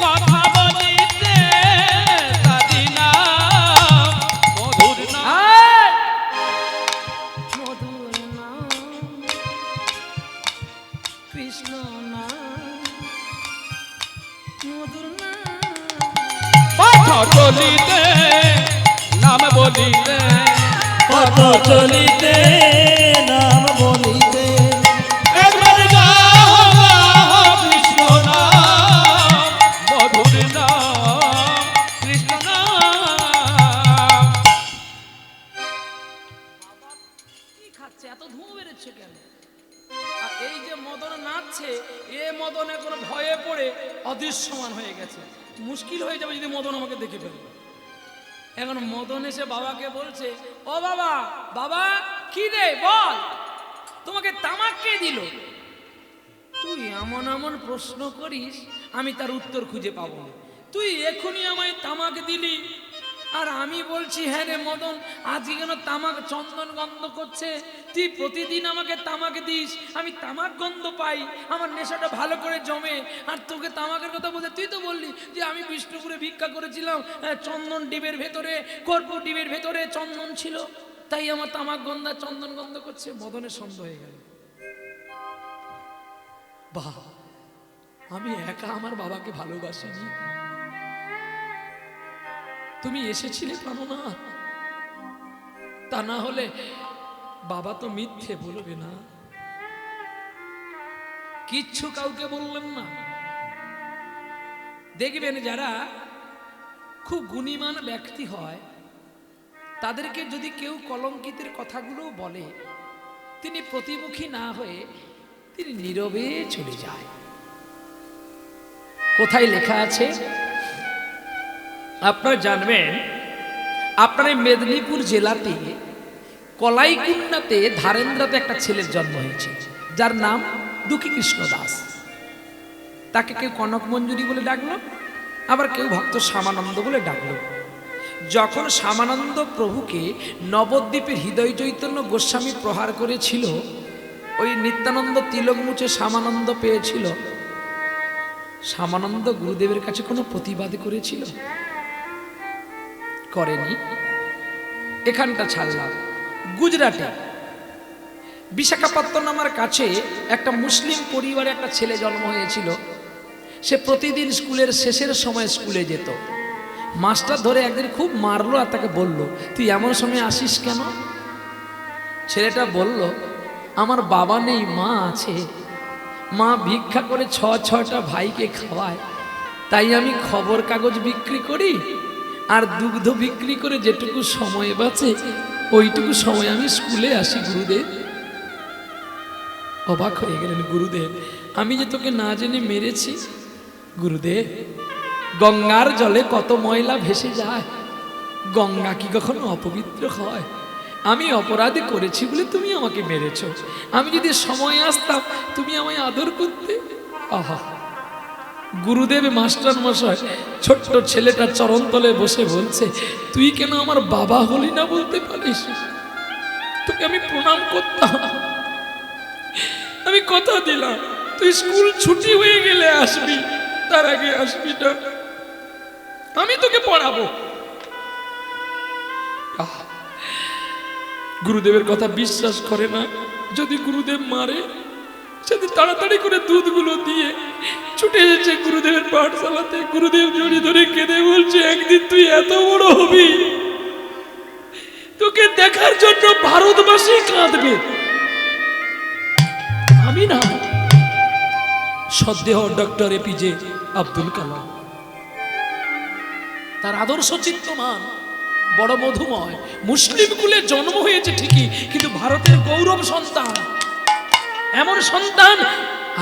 Speaker 2: কথা বলিতে তারি না, মধুর নাম।
Speaker 1: আয়! মধুর নাম কৃষ্ণ নাম, মধুর নাম।
Speaker 4: পথ চলিতে নাম বলিতে
Speaker 3: পথ চলিতে নাম বলিতে,
Speaker 2: একবারে গাহ গাহ
Speaker 4: কৃষ্ণ নাম মধুর নাম কৃষ্ণ নাম।
Speaker 1: কি খাচ্ছে? এত ধুঁয়ো বেরোচ্ছে কেন? আর এই যে মদন নাচছে, এ মদন এখন ভয়ে পড়ে অদৃশ্যমান হয়ে গেছে। মুশকিল হয়ে যাবে যদি মদন আমাকে দেখে ফেলে। এখন মদন এসে বাবাকে বলছে, ও বাবা, বাবা কি রে বল, তোমাকে তামাক কে দিল? তুই এমন এমন প্রশ্ন করিস, আমি তার উত্তর খুঁজে পাবো না। তুই এখনই আমায় তামাক দিলি, আর আমি বলছি হ্যাঁ রে মদন, আজকে কেন তামাক চন্দন গন্ধ করছে? তুই প্রতিদিন আমাকে তামাক দিস, আমি তামাক গন্ধ পাই, আমার নেশাটা ভালো করে জমে। আর তোকে তামাকের কথা বলতে, তুই তো বললি যে আমি বিষ্ণুপুরে ভিক্ষা করেছিলাম, চন্দন ডিবের ভেতরে, কর্পূর ডিবের ভেতরে চন্দন ছিল, তাই আমার তামাক গন্ধ চন্দন গন্ধ করছে। মদনের সন্দেহ হয়ে গেল। বাহ, আমি একা আমার বাবাকে ভালোবাসিনি, তুমি এসেছিলে প্রাণনা, তা না হলে বাবা তো মিথ্যে বলবে না। কিচ্ছু কাউকে বললেন না। দেখবেন যারা খুব গুণীমান ব্যক্তি হয়, তাদেরকে যদি কেউ কলঙ্কিতের কথাগুলো বলে, তিনি প্রতিমুখী না হয়ে তিনি নীরবে চলে যায়। কোথায় লেখা আছে আপনারা জানবেন? আপনার এই মেদিনীপুর জেলাতে কলাইকুন্ডাতে ধারেন্দ্রাতে একটা ছেলের জন্ম হয়েছে, যার নাম দুঃখী কৃষ্ণ দাস। তাকে কেউ কনক মঞ্জুরি বলে ডাকলো, আবার কেউ ভক্ত শ্যামানন্দ বলে ডাকলো। যখন শ্যামানন্দ প্রভুকে নবদ্বীপের হৃদয় চৈতন্য গোস্বামী প্রহার করেছিল, ওই নিত্যানন্দ তিলক মুছে শ্যামানন্দ পেয়েছিল, শ্যামানন্দ গুরুদেবের কাছে কোনো প্রতিবাদ করেছিল? করেনি। এখানটা ছাড়লাম, গুজরাটে বিশাখাপত্তনমের কাছে একটা মুসলিম পরিবারে একটা ছেলে জন্ম হয়েছিল। সে প্রতিদিন স্কুলের শেষের সময় স্কুলে যেত। মাস্টার ধরে একদিন খুব মারলো আর তাকে বলল, তুই এমন সময় আসিস কেন? ছেলেটা বলল, আমার বাবা নেই, মা আছে, মা ভিক্ষা করে ছটা ভাইকে খাওয়ায়, তাই আমি খবর কাগজ বিক্রি করি আর দুগ্ধ বিক্রি করে যেটুকু সময় বাঁচে ওইটুকু সময় আমি স্কুলে আসি গুরুদেব। অবাক হয়ে গেলেন গুরুদেব, আমি যে তোকে না জেনে মেরেছি গুরুদেব। গঙ্গার জলে কত ময়লা ভেসে যায়, গঙ্গা কি কখনো অপবিত্র হয়? আমি অপরাধী করেছি বলে তুমি আমাকে মেরেছো। আমি যদি সময় আসতাম তুমি আমায় আদর করতে। আহা, গুরুদেব মাস্টার মশাই ছোট্ট ছেলেটার চরণতলে বসে বলছে, তুই কেন আমার বাবা হলি না বলতে পারিস? তোকে আমি প্রণাম করতাম, আমি কথা দিলাম তুই স্কুল ছুটি হয়ে গেলে আসবি, তার আগে আসবি না, আমি তোকে পড়াবো। গুরুদেবের কথা বিশ্বাস করে না। যদি গুরুদেব মারে, সেদিন তাড়াতাড়ি করে দুধগুলো দিয়ে ছুটে এসেছে গুরুদেবের পাঠশালাতে। গুরুদেব জড়ি ধরে কেঁদে বলছে, একদিন তুই এত বড় হবি, তোকে দেখার জন্য ভারতবাসী কাঁদবে। আমি না, সদ্দেহ ডক্টর এপিজে আব্দুল কালাম, তার আদর্শ চিত্তমান, বড় মধুময়। মুসলিম কুলে জন্ম হয়েছে ঠিকই, কিন্তু ভারতের গৌরব সন্তান। এমন সন্তান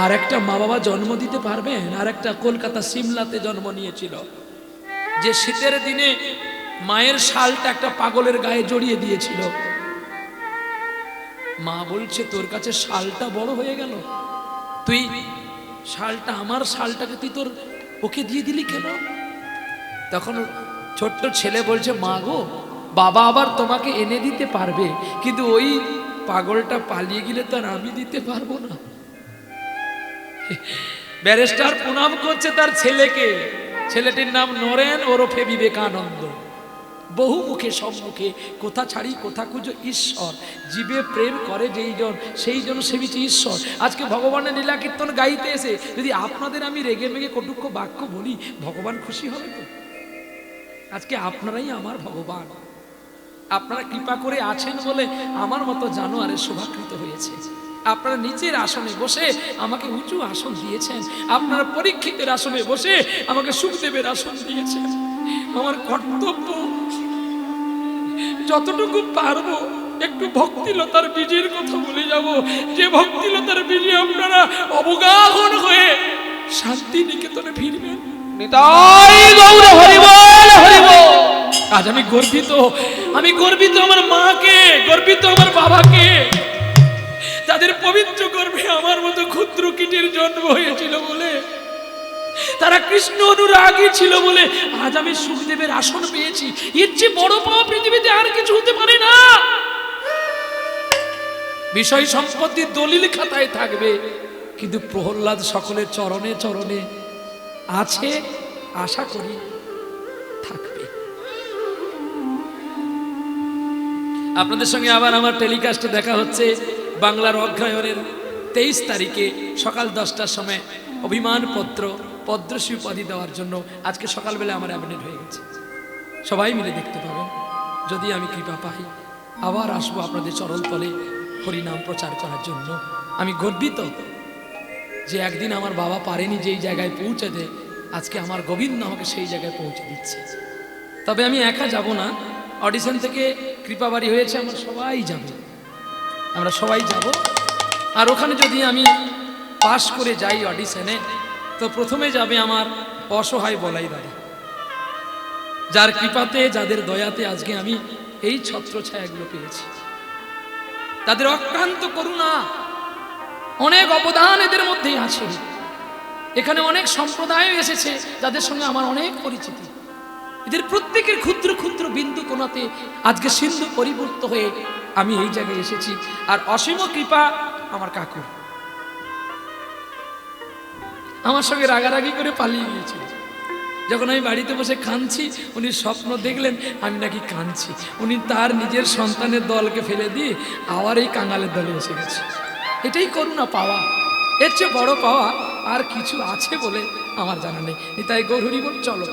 Speaker 1: আর একটা মা বাবা জন্ম দিতে পারবেন? আর একটা কলকাতা সিমলাতে জন্ম নিয়েছিল, যে শীতের দিনে মায়ের শালটা একটা পাগলের গায়ে জড়িয়ে দিয়েছিল। মা বলছে, তোর কাছে শালটা বড় হয়ে গেল, তুই শালটা, আমার শালটাকে তুই তোর ওকে দিয়ে দিলি কেন? তখন ছোট্ট ছেলে বলছে, মা গো, বাবা আবার তোমাকে এনে দিতে পারবে, কিন্তু ওই পাগলটা পালিয়ে গেলে তো আর আমি দিতে পারবো না। ব্যারিস্টার প্রণাম করছে তার ছেলেকে। ছেলেটির নাম নরেন ওরফে বিবেকানন্দ। বহু মুখে সম্মুখে কোথা ছাড়ি কোথা খুঁজো ঈশ্বর, জীবে প্রেম করে যেই জন সেই জন সেবিছে ঈশ্বর। আজকে ভগবানের লীলা কীর্তন গাইতে এসে যদি আপনাদের আমি রেগে মেগে কটুক্ষ বাক্য বলি, ভগবান খুশি হবে তো? আজকে আপনারাই আমার ভগবান। আপনারা কৃপা করে আছেন বলে আমার মতো জানোয়ারের শোভাকৃত হয়েছে। আপনারা নিচের আসনে বসে আমাকে উঁচু আসন দিয়েছেন, আপনারা পরীক্ষিতের আসনে বসে আমাকে সুখদেবের আসন দিয়েছেন। আমার কর্তব্য যতটুকু পারবো একটু ভক্তিলতার বীজের কথা বলে যাব, যে ভক্তিলতার বীজে আপনারা অবগাহন হয়ে শান্তি নিকেতনে ফিরবেন।
Speaker 2: নিতাই গৌর হরি বল, হরি বল।
Speaker 1: আজ আমি গর্বিত, আমি গর্বিত আমার মাকে, গর্বিত আমার বাবাকে, তাদের পবিত্র গর্ভে আমার মতো ক্ষুদ্র কীটের জন্ম হয়েছিল বলে, তারা কৃষ্ণ অনুরাগী ছিল বলে আজ আমি সুখদেবের আসন পেয়েছি। এর চেয়ে বড় পাওয়া পৃথিবীতে আর কিছু হতে পারে না। বিষয় সম্পত্তি দলিল খাতায় থাকবে, কিন্তু প্রহ্লাদ সকলের চরণে চরণে আছে, আশা করি থাকবে। আপনাদের সঙ্গে আবার আমার টেলিকাস্টে দেখা হচ্ছে বাংলার অগ্রহায়ণের 23 তারিখে সকাল 10টার সময় অভিমান পত্র পদ্মশ্রী উপাধি দেওয়ার জন্য আজকে সকালবেলা আমার অ্যাপয়েন্টমেন্ট হয়ে গেছে। সবাই মিলে দেখতে পাবেন, যদি আমি কৃপা পাই আবার আসবো আপনাদের চরণতলে হরিনাম প্রচার করার জন্য। আমি গর্বিত যে একদিন আমার বাবা পারেনি যেই জায়গায় পৌঁছে দেয়, আজকে আমার গোবিন্দ আমাকে সেই জায়গায় পৌঁছে দিচ্ছে। তবে আমি একা যাব না, অডিশন থেকে কৃপাবাড়ি হয়েছে, আমরা সবাই যাব, আমরা সবাই যাব। আর ওখানে যদি আমি পাশ করে যাই অডিশনে, তো প্রথমে যাবে আমার অসহায় বলাই দাঁড়ি, যার কৃপাতে যাদের দয়াতে আজকে আমি এই ছত্রছায়াগুলো পেয়েছি। তাদের অক্লান্ত করুণা, অনেক অবদান এদের মধ্যেই আছে। এখানে অনেক সম্প্রদায় এসেছে যাদের সঙ্গে আমার অনেক পরিচিতি। এদের প্রত্যেকের ক্ষুদ্র ক্ষুদ্র বিন্দু কোণাতে আজকে সিন্ধু পরিবর্তিত হয়ে আমি এই জায়গায় এসেছি। আর অসীম কৃপা আমার কাকু আমার সঙ্গে রাগারাগি করে পালিয়ে গিয়েছিল। যখন আমি বাড়িতে বসে কাঁদছি, উনি স্বপ্ন দেখলেন আমি নাকি কাঁদছি। উনি তার নিজের সন্তানের দলকে ফেলে দিয়ে আবার এই কাঙালের দলে এসে গেছে। এটাই করুণা পাওয়া, এর চেয়ে বড় পাওয়া আর কিছু আছে বলে আমার জানা নেই। তাই গৌরী বল, চলো।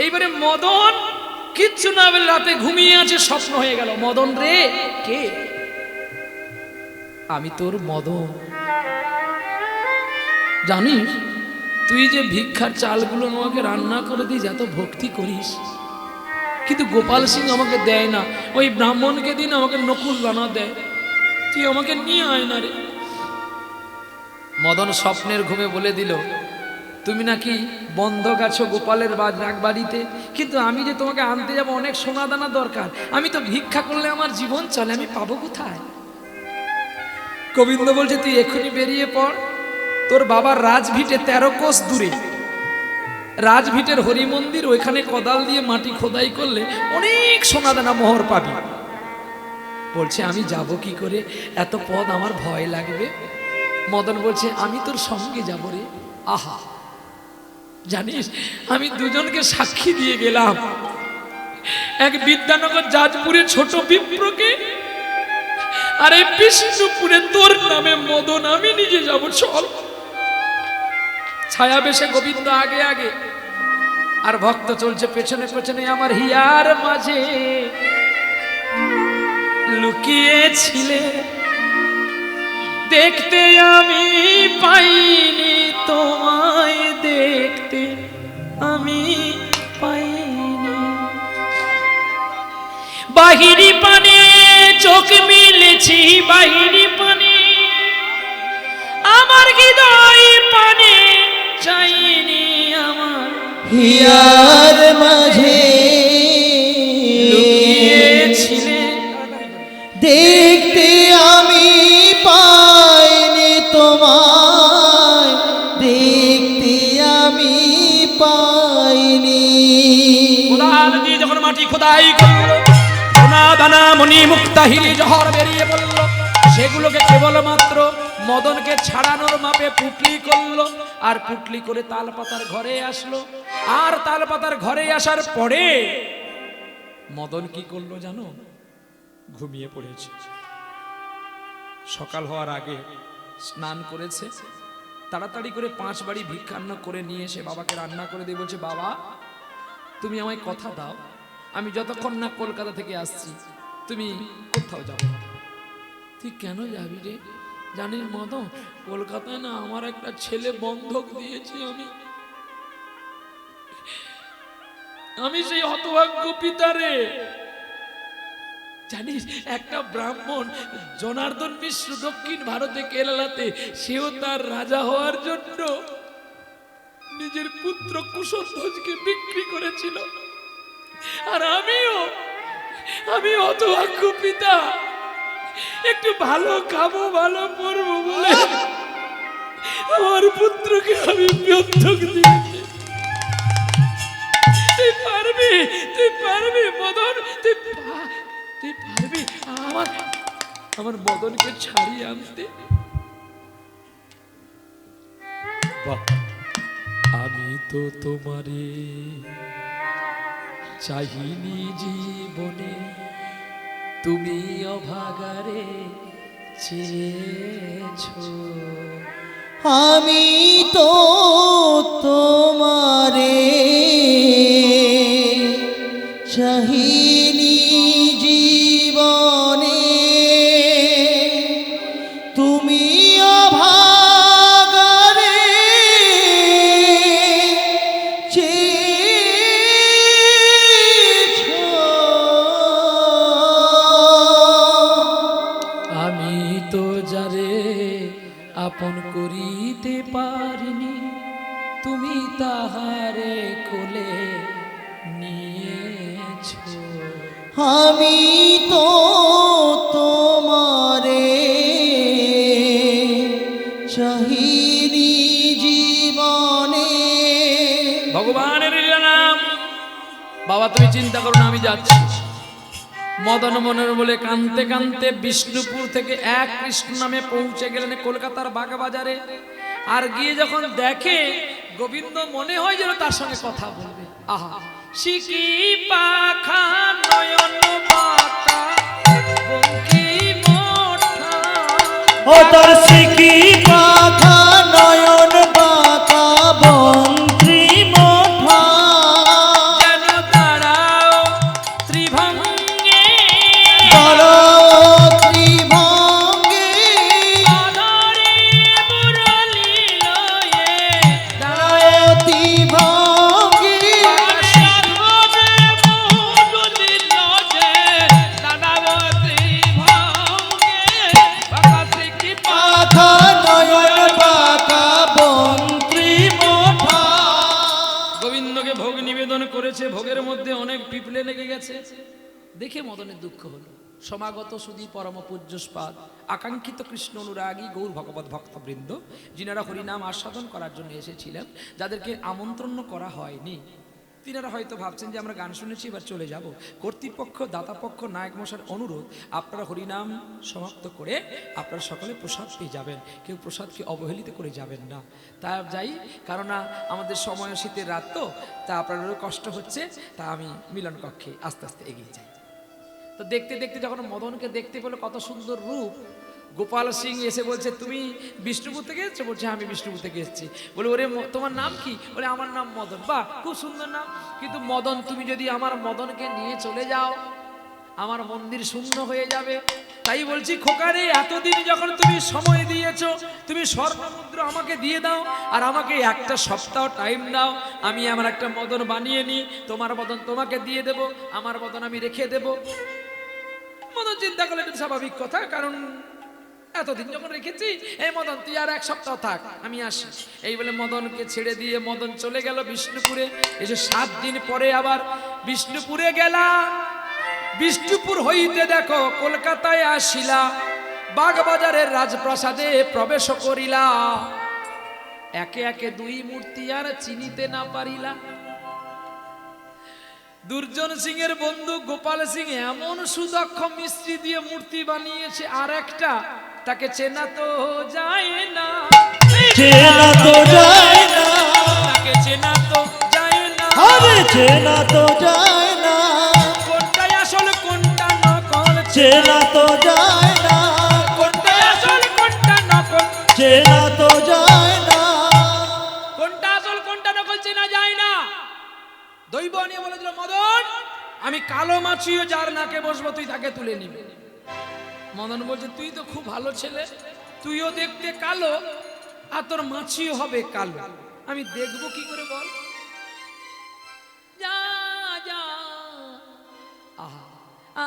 Speaker 1: এইবারে মদন কিচ্ছু না বলে রাতে ঘুমিয়ে আছে, স্বপ্ন হয়ে গেল। মদন রে, কে? আমি তোর মদন। জানিস তুই যে ভিক্ষার চালগুলো আমাকে রান্না করে দিস, এত ভক্তি করিস, কিন্তু গোপাল সিং আমাকে দেয় না। ওই ব্রাহ্মণকে দিন আমাকে নকুল দানা দেয়, তুই আমাকে নিয়ে আয় না রে। মদন স্বপ্নের ঘুমে বলে দিল, তুমি নাকি বন্ধক আছো গোপালের রাগবাড়িতে, কিন্তু আমি যে তোমাকে আনতে যাবো অনেক সোনা দানা দরকার, আমি তো ভিক্ষা করলে আমার জীবন চলে, আমি পাবো কোথায়? গোবিন্দ বলছে, তুই এক্ষুনি বেরিয়ে পড়, তোর বাবার রাজভিটে 13 কোষ দূরে রাজভিটের হরি মন্দির, ওইখানে কোদাল দিয়ে মাটি খোদাই করলে অনেক সোনাদানা মোহর পাবি। বলছে আমি যাব কি করে, এত পথ আমার ভয় লাগবে। মদন বলছে আমি তোর সঙ্গে যাব রে। আহা, জানিস আমি দুজনকে সাক্ষী দিয়ে গেলাম, এক বিদ্যানগর জাজপুরের ছোট বিপ্রকে, আর এই বিষ্ণুপুরে তোর নামে মদন, আমি নিজে যাব। চল। ছায়া বেশে গোবিন্দ আগে আগে, আর ভক্ত চলছে পেছনে পেছনে। আমার হিয়ার মাঝে লুকিয়েছিলে, দেখতে আমি পাইনি তোমায়, দেখতে আমি পাইনি। বাহিরি পানে চোখ মিলেছি, বাহিরি পানে আমার হৃদয় পানে চাইনি, আমার
Speaker 3: হিয়ার মাঝে
Speaker 1: লুকিয়েছিলে,
Speaker 3: দেখতে আমি পাইনি তোমায়, দেখতে আমি পাইনি।
Speaker 1: কোদাল দিয়ে যখন মাটি খোদাই করলো, সোনা দানা মণি মুক্তা হিরি জহর বেরিয়ে পড়ল, সেগুলোকে কেবলমাত্র মদনকে ছাড়ানোর মাপে পুটলি করলো। আর পুটলি করে তালপাতার ঘরে আসলো। আর তালপাতার ঘরে আসার পরে মদন কি করলো জানো? ঘুমিয়ে পড়েছে। সকাল হওয়ার আগে স্নান করেছে, তাড়াতাড়ি করে 5 বাড়ি ভিক্ষান্ন করে নিয়ে এসে বাবাকে রান্না করে দিয়ে বলছে, বাবা তুমি আমায় কথা দাও, আমি যতক্ষণ না কলকাতা থেকে আসছি তুমি কোথাও যাবে না। তুই কেন যাবি রে? জানিস মদন, কলকাতায় না আমার একটা ছেলে বন্ধক দিয়েছি, আমি সেই হতভাগ্য পিতা রে। জানিস একটা ব্রাহ্মণ জনার্দন মিশ্র দক্ষিণ ভারতে কেরালাতে, সেও তার রাজা হওয়ার জন্য নিজের পুত্র কুশধ্বজকে বিক্রি করেছিল। আর আমি হতভাগ্য পিতা, একটু ভালো খাবো ভালো পরবো বলে আমার পুত্রকে আমি বন্ধক দিয়েছি। তুই পারবি মদন, তুই পারবি আমার মদনকে ছাড়িয়ে আনতে? আমি তো তোমারে চাহিনি জীবনে, তুমি অভাগারে চেয়েছো।
Speaker 3: আমি তো তোমারে চাহিনি জীবনে, তুমি অভাগারে চেয়েছো।
Speaker 1: আমি তো যারে আপন করিতে পারিনি, তুমি তাহারে কোলে নিয়েছো।
Speaker 3: আমি তো তোমারে চাহিনি জীবনে।
Speaker 1: ভগবানের লীলা নাম। বাবা তুমি চিন্তা করো না, আমি যাচ্ছি। মদন মনের বলে কানতে কানতে বিষ্ণুপুর থেকে এক কৃষ্ণ নামে পৌঁছে গেলেন কলকাতার বাগবাজারে। আর গিয়ে যখন দেখে গোবিন্দ, মনে হয় যেন তার সঙ্গে কথা বলবে। আহা, শিকি পাখা নয়ন বাঁকা বঙ্কি মোঠা,
Speaker 3: ও তোর শিকি পাখা নয়ন বাঁকা বন্ত্রী মোঠা,
Speaker 1: যেন দাঁড়াও ত্রিভঙ্গে,
Speaker 3: দাঁড়াও ত্রিভঙ্গে,
Speaker 1: আধারে মুরলী লয়ে,
Speaker 3: দাঁড়াও ত্রিভঙ্গে,
Speaker 1: সাধবে মূরলী লয়ে, দাঁড়াও ত্রিভঙ্গে, বাঁকা শিকি
Speaker 3: পাখা নয়ন বাঁকা বন্ত্রী মোঠা।
Speaker 1: গোবিন্দকে ভোগ নিবেদন করেছে, ভোগের মধ্যে অনেক পিঁপড়ে লেগে গেছে। দেখে মদনের দুঃখ হলো। সমাগত সুধী পরম পূজ্যস্পাদ আকাঙ্ক্ষিত কৃষ্ণ অনুরাগী গৌর ভগবত ভক্তবৃন্দ, যিনারা হরিনাম আস্বাদন করার জন্য এসেছিলেন, যাদেরকে আমন্ত্রণ করা হয়নি, তিনারা হয়তো ভাবছেন যে আমরা গান শুনেছি এবার চলে যাব। কর্তৃপক্ষ, দাতাপক্ষ, নায়ক মশার অনুরোধ, আপনারা হরিনাম সমাপ্ত করে আপনারা সকলে প্রসাদ পেয়ে যাবেন, কেউ প্রসাদকে অবহেলিত করে যাবেন না। তা যাই, কারণ আমাদের সময় শীতের রাত, তো তা আপনারও কষ্ট হচ্ছে, তা আমি মিলন কক্ষে আস্তে আস্তে এগিয়ে যাই। তো দেখতে দেখতে যখন মদনকে দেখতে পেলো কত সুন্দর রূপ, গোপাল সিং এসে বলছে, তুমি বিষ্ণুপুর থেকে এসছো? বলছে, আমি বিষ্ণুপুর থেকে এসেছি। বলে, ওরে তোমার নাম কি? বলে, আমার নাম মদন। বাহ, খুব সুন্দর নাম, কিন্তু মদন, তুমি যদি আমার মদনকে নিয়ে চলে যাও আমার মন্দির শূন্য হয়ে যাবে। তাই বলছি, খোকারে, এতদিন যখন তুমি সময় দিয়েছো, তুমি স্বর্ণমুদ্রা আমাকে দিয়ে দাও, আর আমাকে একটা সপ্তাহ টাইম দাও, আমি আমার একটা মদন বানিয়ে নিই, তোমার মদন তোমাকে দিয়ে দেব, আমার মদন আমি রেখে দেব। মদন চিন্তা করলে এটা স্বাভাবিক কথা, কারণ এতদিন যখন রেখেছি, এই মদন তুই আর এক সপ্তাহ থাক, আমি আসি। এই বলে মদনকে ছেড়ে দিয়ে মদন চলে গেল বিষ্ণুপুরে। এসে 7 দিন পরে আবার বিষ্ণুপুরে গেলা। বিষ্ণুপুর হইতে দেখো কলকাতায় আসিলা, বাগবাজারের রাজপ্রাসাদে প্রবেশ করিলা। একে একে 2 মূর্তি আর চিনিতে না পারিলা। দুর্জন সিং এর বন্ধু গোপাল সিং এমন সুদক্ষ মিস্ত্রি দিয়ে মূর্তি বানিয়েছে, আর একটা তাকে চেনা তো যায় না,
Speaker 3: চেনা তো যায় না,
Speaker 1: তাকে চেনা তো যায় না,
Speaker 3: আরে চেনা তো যায় না,
Speaker 1: কোনটা আসল কোনটা নকল,
Speaker 3: চেনা তো যায় না,
Speaker 1: কোনটা আসল কোনটা নকল,
Speaker 3: চেনা তো যায় না।
Speaker 1: কোনটা আসল কোনটা নকল চেনা যায় না। দৈব নিয়ে বলেছিল, মদন, আমি কালো মাছিও যার নাকে বসবো তুই তাকে তুলে নিবি। মদন বলছে, তুই তো খুব ভালো ছেলে, তুইও দেখতে কালো আর তোর মাছিও হবে কালো, আমি দেখবো কি করে বল। যা যা আহা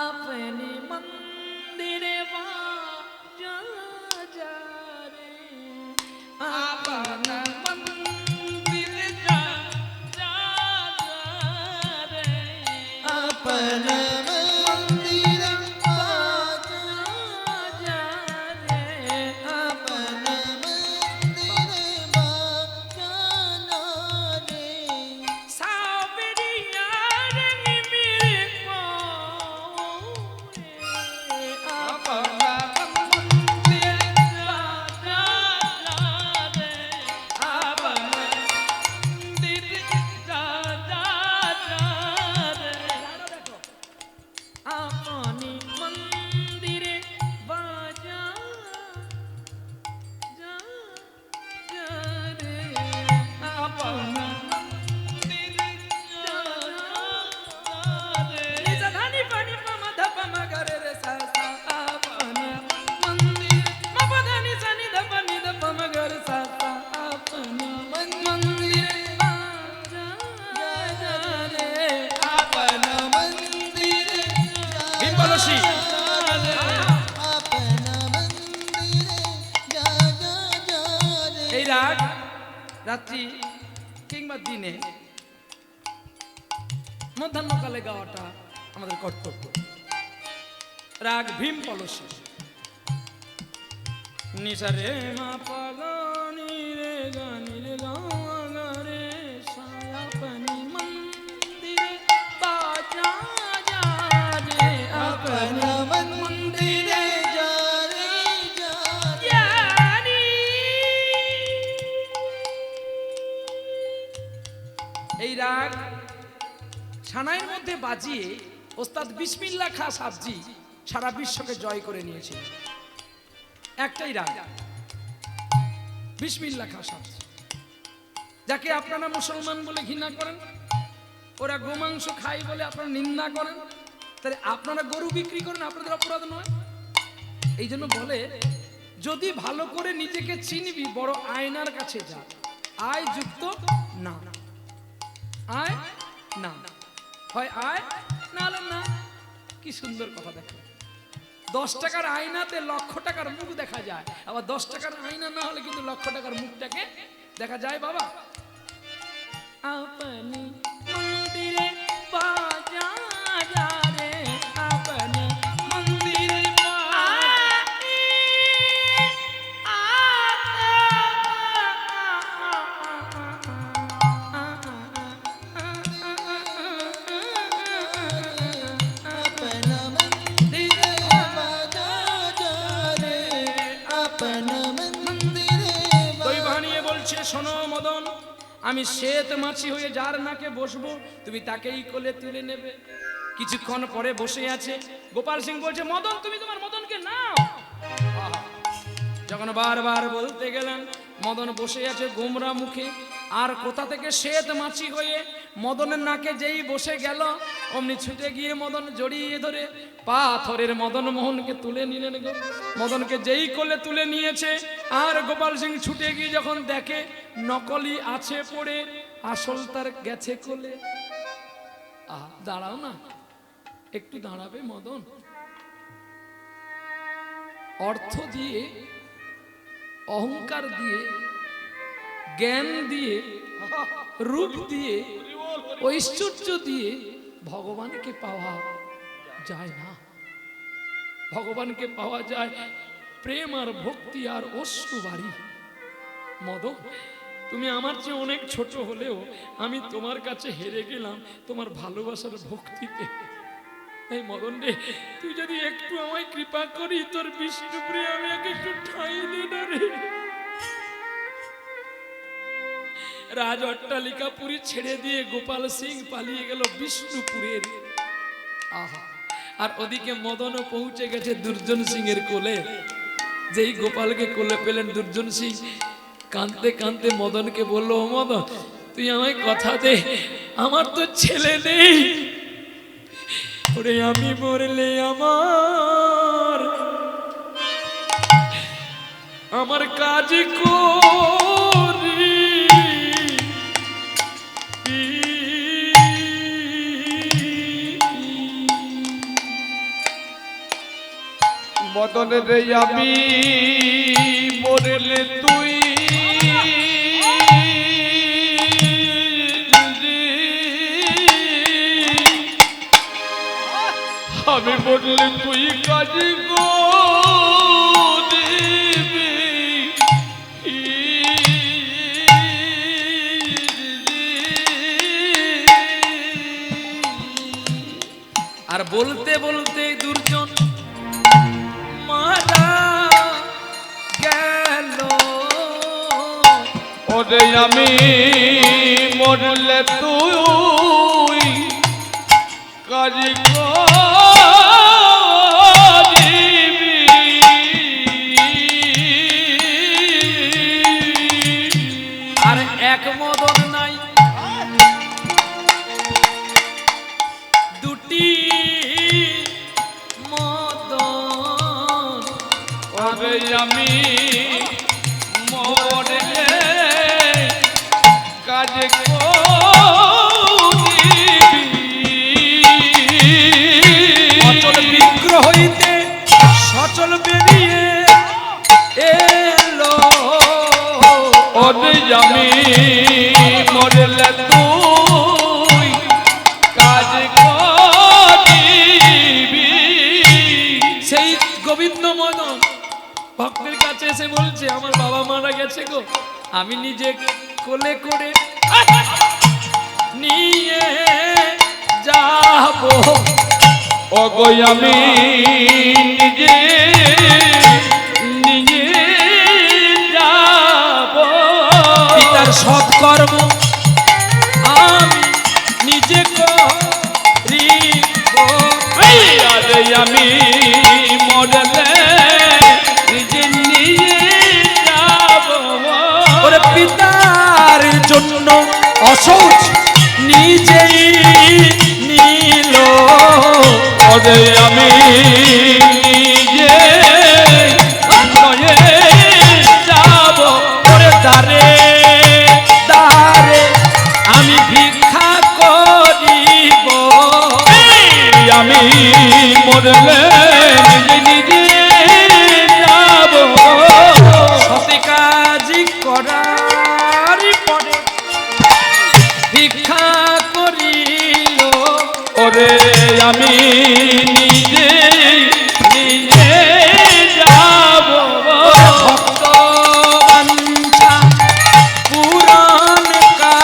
Speaker 1: আপনি মন্দিরে বা যা যা রে আপনা মন্দিরে যা যা রে
Speaker 3: আপন মন্দির বাজা
Speaker 1: যা রে
Speaker 3: আপন মন্দির বাজা রে।
Speaker 1: সাবরিয়া রঙ মেরে পাওরে আপনা মন্দির বাজা রে আপনা মন্দির যা যা রে আপনি মন্দিরে বাজা যা যা রে আপনা মন্দিরে যা যা রে নিজা ধানি পানি পামা ধপা মাগরে রে সা সা আপনা মন্দির মাপা ধানি সানি ধপা নি ধপা মাগরে সা সা আপনা মন্দিরে বাজা যা রে আপনা
Speaker 3: মন্দির
Speaker 1: বিপদসী
Speaker 3: আপন মন্দির যা যা যা রে।
Speaker 1: এই রাগ রাত্রি কিংবা দিনে মধ্যাহ্নকালে গাওয়াটা আমাদের কর্তব্য। রাগ ভীম পলসী নিসারে মা পাগানি রে গানি রে গাওয়া রে সায়াপনি মন্দিরে বাজা যা রে
Speaker 3: আপন মন্দিরে যা রে যা রে।
Speaker 1: জানি। এই রাগ সানাইয়ের মধ্যে বাজিয়ে ওস্তাদ বিসমিল্লাহ খাঁ সাবজি সারা বিশ্বকে জয় করে নিয়েছে। একটাই রাগ, বিসমিল্লাহ খাঁ সাবজি, যাকে আপনারা মুসলমান বলে ঘৃণা করেন, ওরা গোমাংস খায় বলে আপনারা নিন্দা করেন, তাহলে আপনারা গরু বিক্রি করেন, আপনাদের অপরাধ নয়? এই জন্য বলে, যদি ভালো করে নিজেকে চিনবি বড় আয়নার কাছে যা, আয় যুক্ত না, আয় না, হয় আয় না হলে না। কি সুন্দর কথা দেখো, 10 টাকার আয়নাতে 1,00,000 টাকার মুখ দেখা যায়, আবার 10 টাকার আয়না না হলে কিন্তু 1,00,000 টাকার মুখটাকে দেখা যায়। বাবা, আপনি মন্দিরে বাজা যা রে আপনি মন্দিরে আমি শ্বেত মাছি হয়ে যার নাকে বসবো তুমি তাকেই কোলে তুলে নেবে। কিছুক্ষণ পরে বসে আছে, গোপাল সিং বলছে মদন তুমি তোমার মদনকে নাও। আহা, যখন বারবার বলতে গেলেন, মদন বসে আছে গোমরা মুখে, আর কোথা থেকে শ্বেত মাছি হয়ে মদনের নাকে যেই বসে গেল, অমনি ছুটে গিয়ে মদন জড়িয়ে ধরে পাথরের মদন মোহনকে তুলে নিলেন গো। মদনকে যেই কোলে তুলে নিয়েছে, আর গোপাল সিং ছুটে গিয়ে যখন দেখে নকলি আছে পড়ে, আসল তার গেছে কোলে। দাঁড়াও না, একটু দাঁড়াবে মদন? অর্থ দিয়ে, অহংকার দিয়ে, জ্ঞান দিয়ে, রূপ দিয়ে, ঐশ্বর্য দিয়ে ভগবানকে পাওয়া যায় না। ভগবানকে পাওয়া যায় প্রেম আর ভক্তি আর অশ্রু বাড়ি। মদন, তুমি আমার চেয়ে অনেক ছোট হলেও আমি তোমার কাছে হেরে গেলাম তোমার ভালোবাসার ভক্তিতে। এই মদন রে, তুই যদি একটু আমায় কৃপা করি, তোর বিষ্ণুপুরে আমি একটু ঠাঁই দে না রে। রাজ অট্টালিকাপুরী ছেড়ে দিয়ে গোপাল সিং পালিয়ে গেল বিষ্ণুপুরের। আহা, আর ওদিকে মদনও পৌঁছে গেছে দুর্জন সিং এর কোলে। যেই গোপালকে কোলে পেলেন, দুর্জন সিং কাঁদতে কাঁদতে মদনকে বলল, ও মদন তুই আমায় কথা দে, আমার তো ছেলে নেই। ওরে আমি মরলে আমার কাজ করি
Speaker 4: মদন রে আমি মরলে তুই আমি মরলে তুই কাজ করবি।
Speaker 1: আর বলতে বলতে দুর্জন মারা গেল।
Speaker 4: ওরে আমি মরলে তুই কাজ করবি।
Speaker 1: আর এক মদন নাই, দুটি মদন।
Speaker 4: ওরে আমি মরলে কাজ
Speaker 1: অচল বিগ্রহ হইতে সচল বেরিয়ে এলো।
Speaker 4: ওরে আমি মরলে তুই কাজ করবি।
Speaker 1: সেই গোবিন্দ মদন ভক্তের কাছে এসে বলছে, আমার বাবা মারা গেছে গো, আমি নিজে কোলে করে নিয়ে যাব।
Speaker 4: ওগো আমি নিজে নিজে যাব।
Speaker 1: পিতার সৎকর্ম আমি নিজে করিব।
Speaker 4: আরে আমি মরলে নিজে নিজে যাব।
Speaker 1: ওরে পিতার জন্য অশৌচ নিজেই নিল।
Speaker 4: ওরে আমি নিজে নয়ে যাব।
Speaker 1: ওরে দারে দারে আমি ভিক্ষা করিব।
Speaker 4: আমি মরলে নিজে নিজে যাব।
Speaker 1: সতে কাজই করার পরে ভিক্ষা করিল।
Speaker 4: ওরে আমি নিজে নিজে যাব।
Speaker 1: ভক্ত বাঞ্ছা পূরণকারী।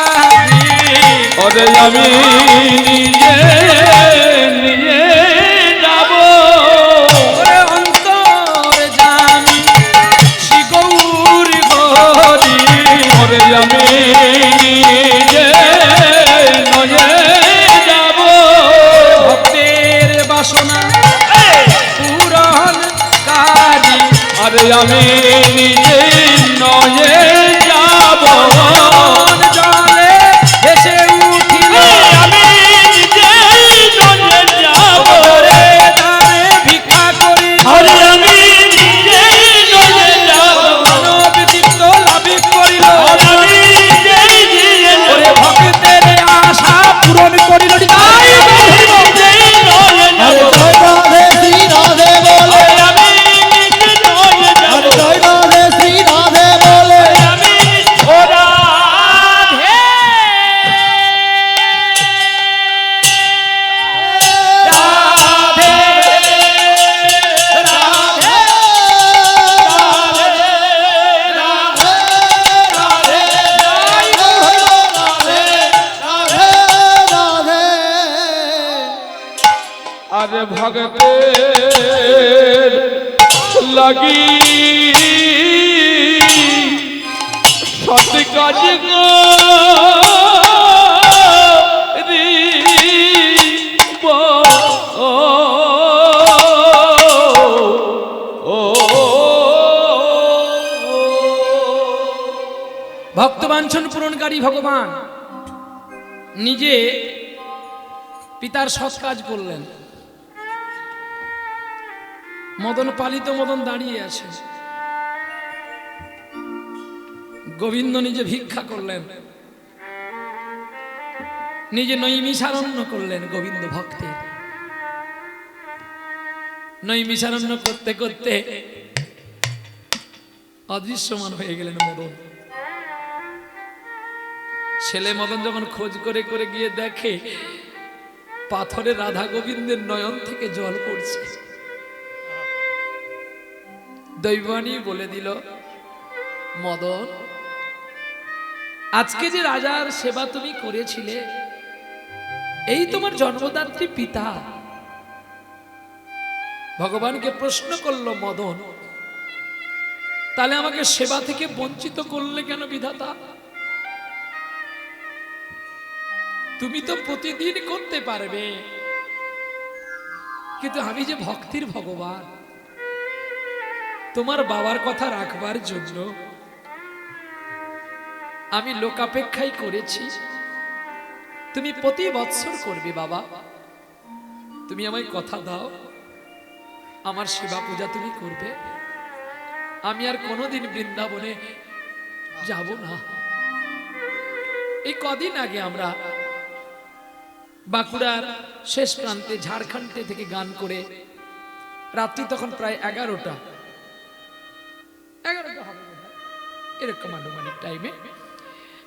Speaker 4: ওরে আমি নিজে নিজে যাব।
Speaker 1: ওরে অন্তর জানি শ্রী গৌর হরি।
Speaker 4: ওরে আমি ওরে আমি নিজে নয়ে যাব
Speaker 1: জলে ভেসে উঠিল
Speaker 2: আমি নিজেই নয়ে যাব
Speaker 1: রে তারে ভিক্ষা করি
Speaker 2: আরে আমি নিজেই নয়ে যাব
Speaker 1: মানব চিত্ত লাভি করিল
Speaker 2: আমি নিজেই দিয়ে
Speaker 1: ওরে ভক্তের আশা পূরণ করিল তাই
Speaker 2: নিজেই নয়ে যাব
Speaker 3: জয় রাধে শ্রী রাধে বলে
Speaker 2: আমি নিজে নয়ে যাব
Speaker 3: জয় রাধে শ্রী রাধে বলে
Speaker 2: আমি ওরা
Speaker 4: আরে ভগতের লাগি সৎ কাজ করিব।
Speaker 1: ভক্তবাঞ্ছন পূরণকারী ভগবান নিজে পিতার সৎ কাজ করলেন। মদন পালিত মদন দাঁড়িয়ে আছে, গোবিন্দ নিজে ভিক্ষা করলেন, নিজে নৈমিষারণ্য করলেন গোবিন্দ ভক্তের। নৈমিষারণ্য করতে করতে অদৃশ্যমান হয়ে গেলেন মদন। ছেলে মদন যখন খোঁজ করে করে গিয়ে দেখে পাথরে রাধা গোবিন্দের নয়ন থেকে জল পড়ছে, দৈবানী বলে দিল, মদন আজকে যে রাজার সেবা তুমি করেছিলে এই তোমার জন্মদাত্রী পিতা। ভগবানকে প্রশ্ন করলো মদন, তাহলে আমাকে সেবা থেকে বঞ্চিত করলে কেন বিধাতা? তুমি তো প্রতিদিন করতে পারবে, কিন্তু আমি যে ভক্তির ভগবান, তোমার বাবার কথা রাখবার জন্য আমি লোকাপেক্ষাই করেছি। তুমি প্রতি বৎসর করবে বাবা, তুমি আমায় কথা দাও, আমার সেবা পূজা তুমি করবে। আমি আর কোনোদিন বৃন্দাবনে যাব না। এই কদিন আগে আমরা বাঁকুড়ার শেষ প্রান্তে ঝাড়খণ্ডে থেকে গান করে রাত্রি তখন প্রায় 11টা হবে এরকম আনুমানিক টাইমে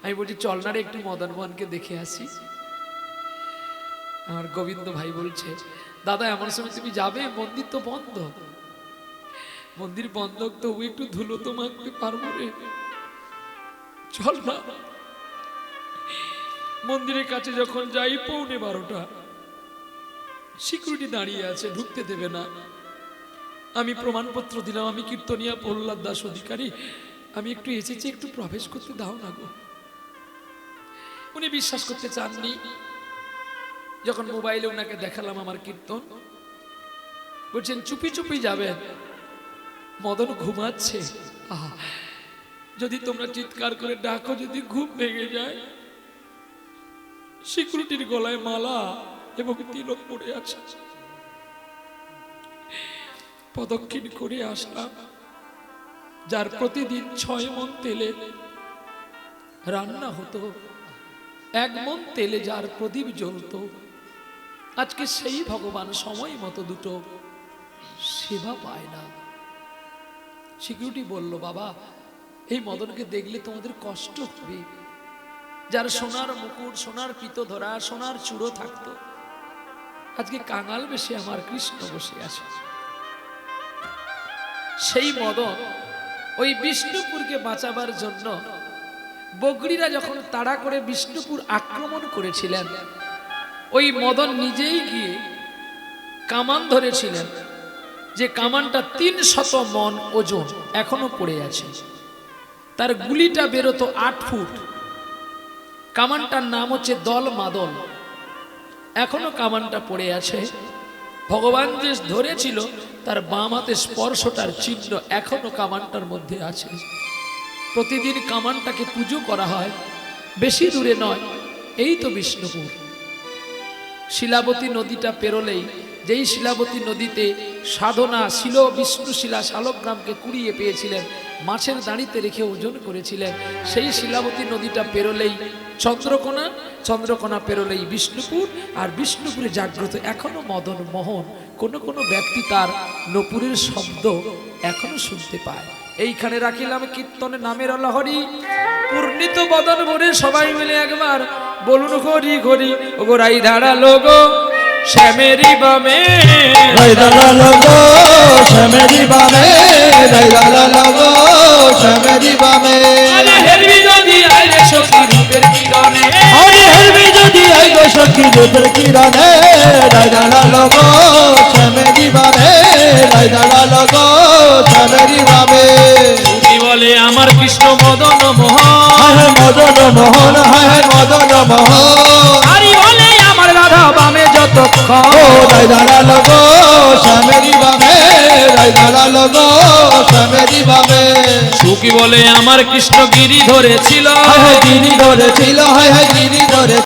Speaker 1: আমি বলছি চলনারে একটু মদন মোহনকে দেখে আসি। আমার গোবিন্দ ভাই বলছে, দাদা এমন সময় তুমি যাবে? মন্দির তো বন্ধ। মন্দির বন্ধ, তো একটু ধুলো তো মাখতে পারবো রে, চল না। মন্দিরের কাছে যখন যাই 11:45, সিকিউরিটি দাঁড়িয়ে আছে, ঢুকতে দেবে না। আমি প্রমাণপত্র দিলাম, আমি কীর্তনিয়া প্রহ্লাদ দাস অধিকারী, আমি একটু এসেছি, একটু প্রবেশ করতে দাও না গো। উনি বিশ্বাস করতে চাননি। যখন মোবাইলে ওনাকে দেখালাম আমার কীর্তন, বলছেন চুপি চুপি যাবেন, মদন ঘুমাচ্ছে। আহা, যদি তোমরা চিৎকার করে ডাকো, যদি ঘুম ভেঙে যায়। সিকিউরিটির গলায় মালা এবং তিলক পড়ে আছে। প্রদক্ষিণ করে আসলাম, যার প্রতিদিন 6 মণ তেলে রান্না হতো, 1 মণ তেলে যার প্রদীপ জ্বলতো, আজকে সেই ভগবান সময় মতো দুটো সেবা পায় না। সিকিউরিটি বলল, বাবা এই মদনকে দেখলে তোমাদের কষ্ট হবে। যার সোনার মুকুট, সোনার পিতো ধরা, সোনার চূড়ো থাকতো, আজকে কাঙাল বেশে আমার কৃষ্ণ বসে আছে। সেই মদন ওই বিষ্ণুপুরকে বাঁচাবার জন্য বগড়িরা যখন তাড়া করে বিষ্ণুপুর আক্রমণ করেছিলেন, ওই মদন নিজেই গিয়ে কামান ধরেছিলেন, যে কামানটা 300 মণ ওজন, এখনো পড়ে আছে। তার গুলিটা বেরোতো 8 ফুট। কামানটার নাম হচ্ছে দল মাদল, এখনো কামানটা পড়ে আছে। ভগবান যে ধরেছিল তার বাম হাতে স্পর্শটার চিহ্ন এখনো কামানটার মধ্যে আছে। প্রতিদিন কামানটাকে পুজো করা হয়, বেশি দূরে নয়, এই তো বিষ্ণুপুর। শিলাবতী নদীটা পেরোলেই, যেই শিলাবতী নদীতে সাধনা ছিল, বিষ্ণুশিলা শালগ্রামকে কুড়িয়ে পেয়েছিলেন, মাছের দাঁড়িতে রেখে ওজন করেছিলেন, সেই শিলাবতী নদীটা পেরোলেই চন্দ্রকোনা, চন্দ্রকোনা পেরোলেই বিষ্ণুপুর, আর বিষ্ণুপুরে জাগ্রত এখনো মদন মোহন। কোনো কোনো ব্যক্তি তার নপুরের শব্দ এখনো শুনতে পায়। এইখানে রাখিলাম কীর্তনে নামের লহরী, পূর্ণিত বদন ভরে সবাই মিলে একবার বলুন হরি হরি। ওগো রাই দাঁড়ালো গো শ্যামেরি বামে,
Speaker 3: রাই দাঁড়ালো গো শ্যামেরি বামে, রাই দাঁড়ালো গো শ্যামেরি বামে।
Speaker 1: আরে হেরবি যদি আইলে সখী রূপের কিরণে,
Speaker 3: আরে হেরবি যদি আই গো সখী রূপের কিরণে, রাই দাঁড়ালো গো শ্যামেরি বামে, রাই দাঁড়ালো গো শ্যামেরি বামে।
Speaker 1: কি বলে আমার কৃষ্ণ মদন মোহন,
Speaker 3: হায় হায় মদন মোহন, হায় হায় মদন মোহন।
Speaker 1: আরে বলে আমার রাধা বামে যতক্ষণ,
Speaker 3: ও রাই দাঁড়ালো গো শ্যামেরি বামে, রাই দাঁড়ালো গো শ্যামেরি বামে।
Speaker 1: সুখী বলে আমার কৃষ্ণ গিরি ধরেছিল,
Speaker 3: হায় হায় গিরি ধরেছিল, হায় হায় গিরি ধরে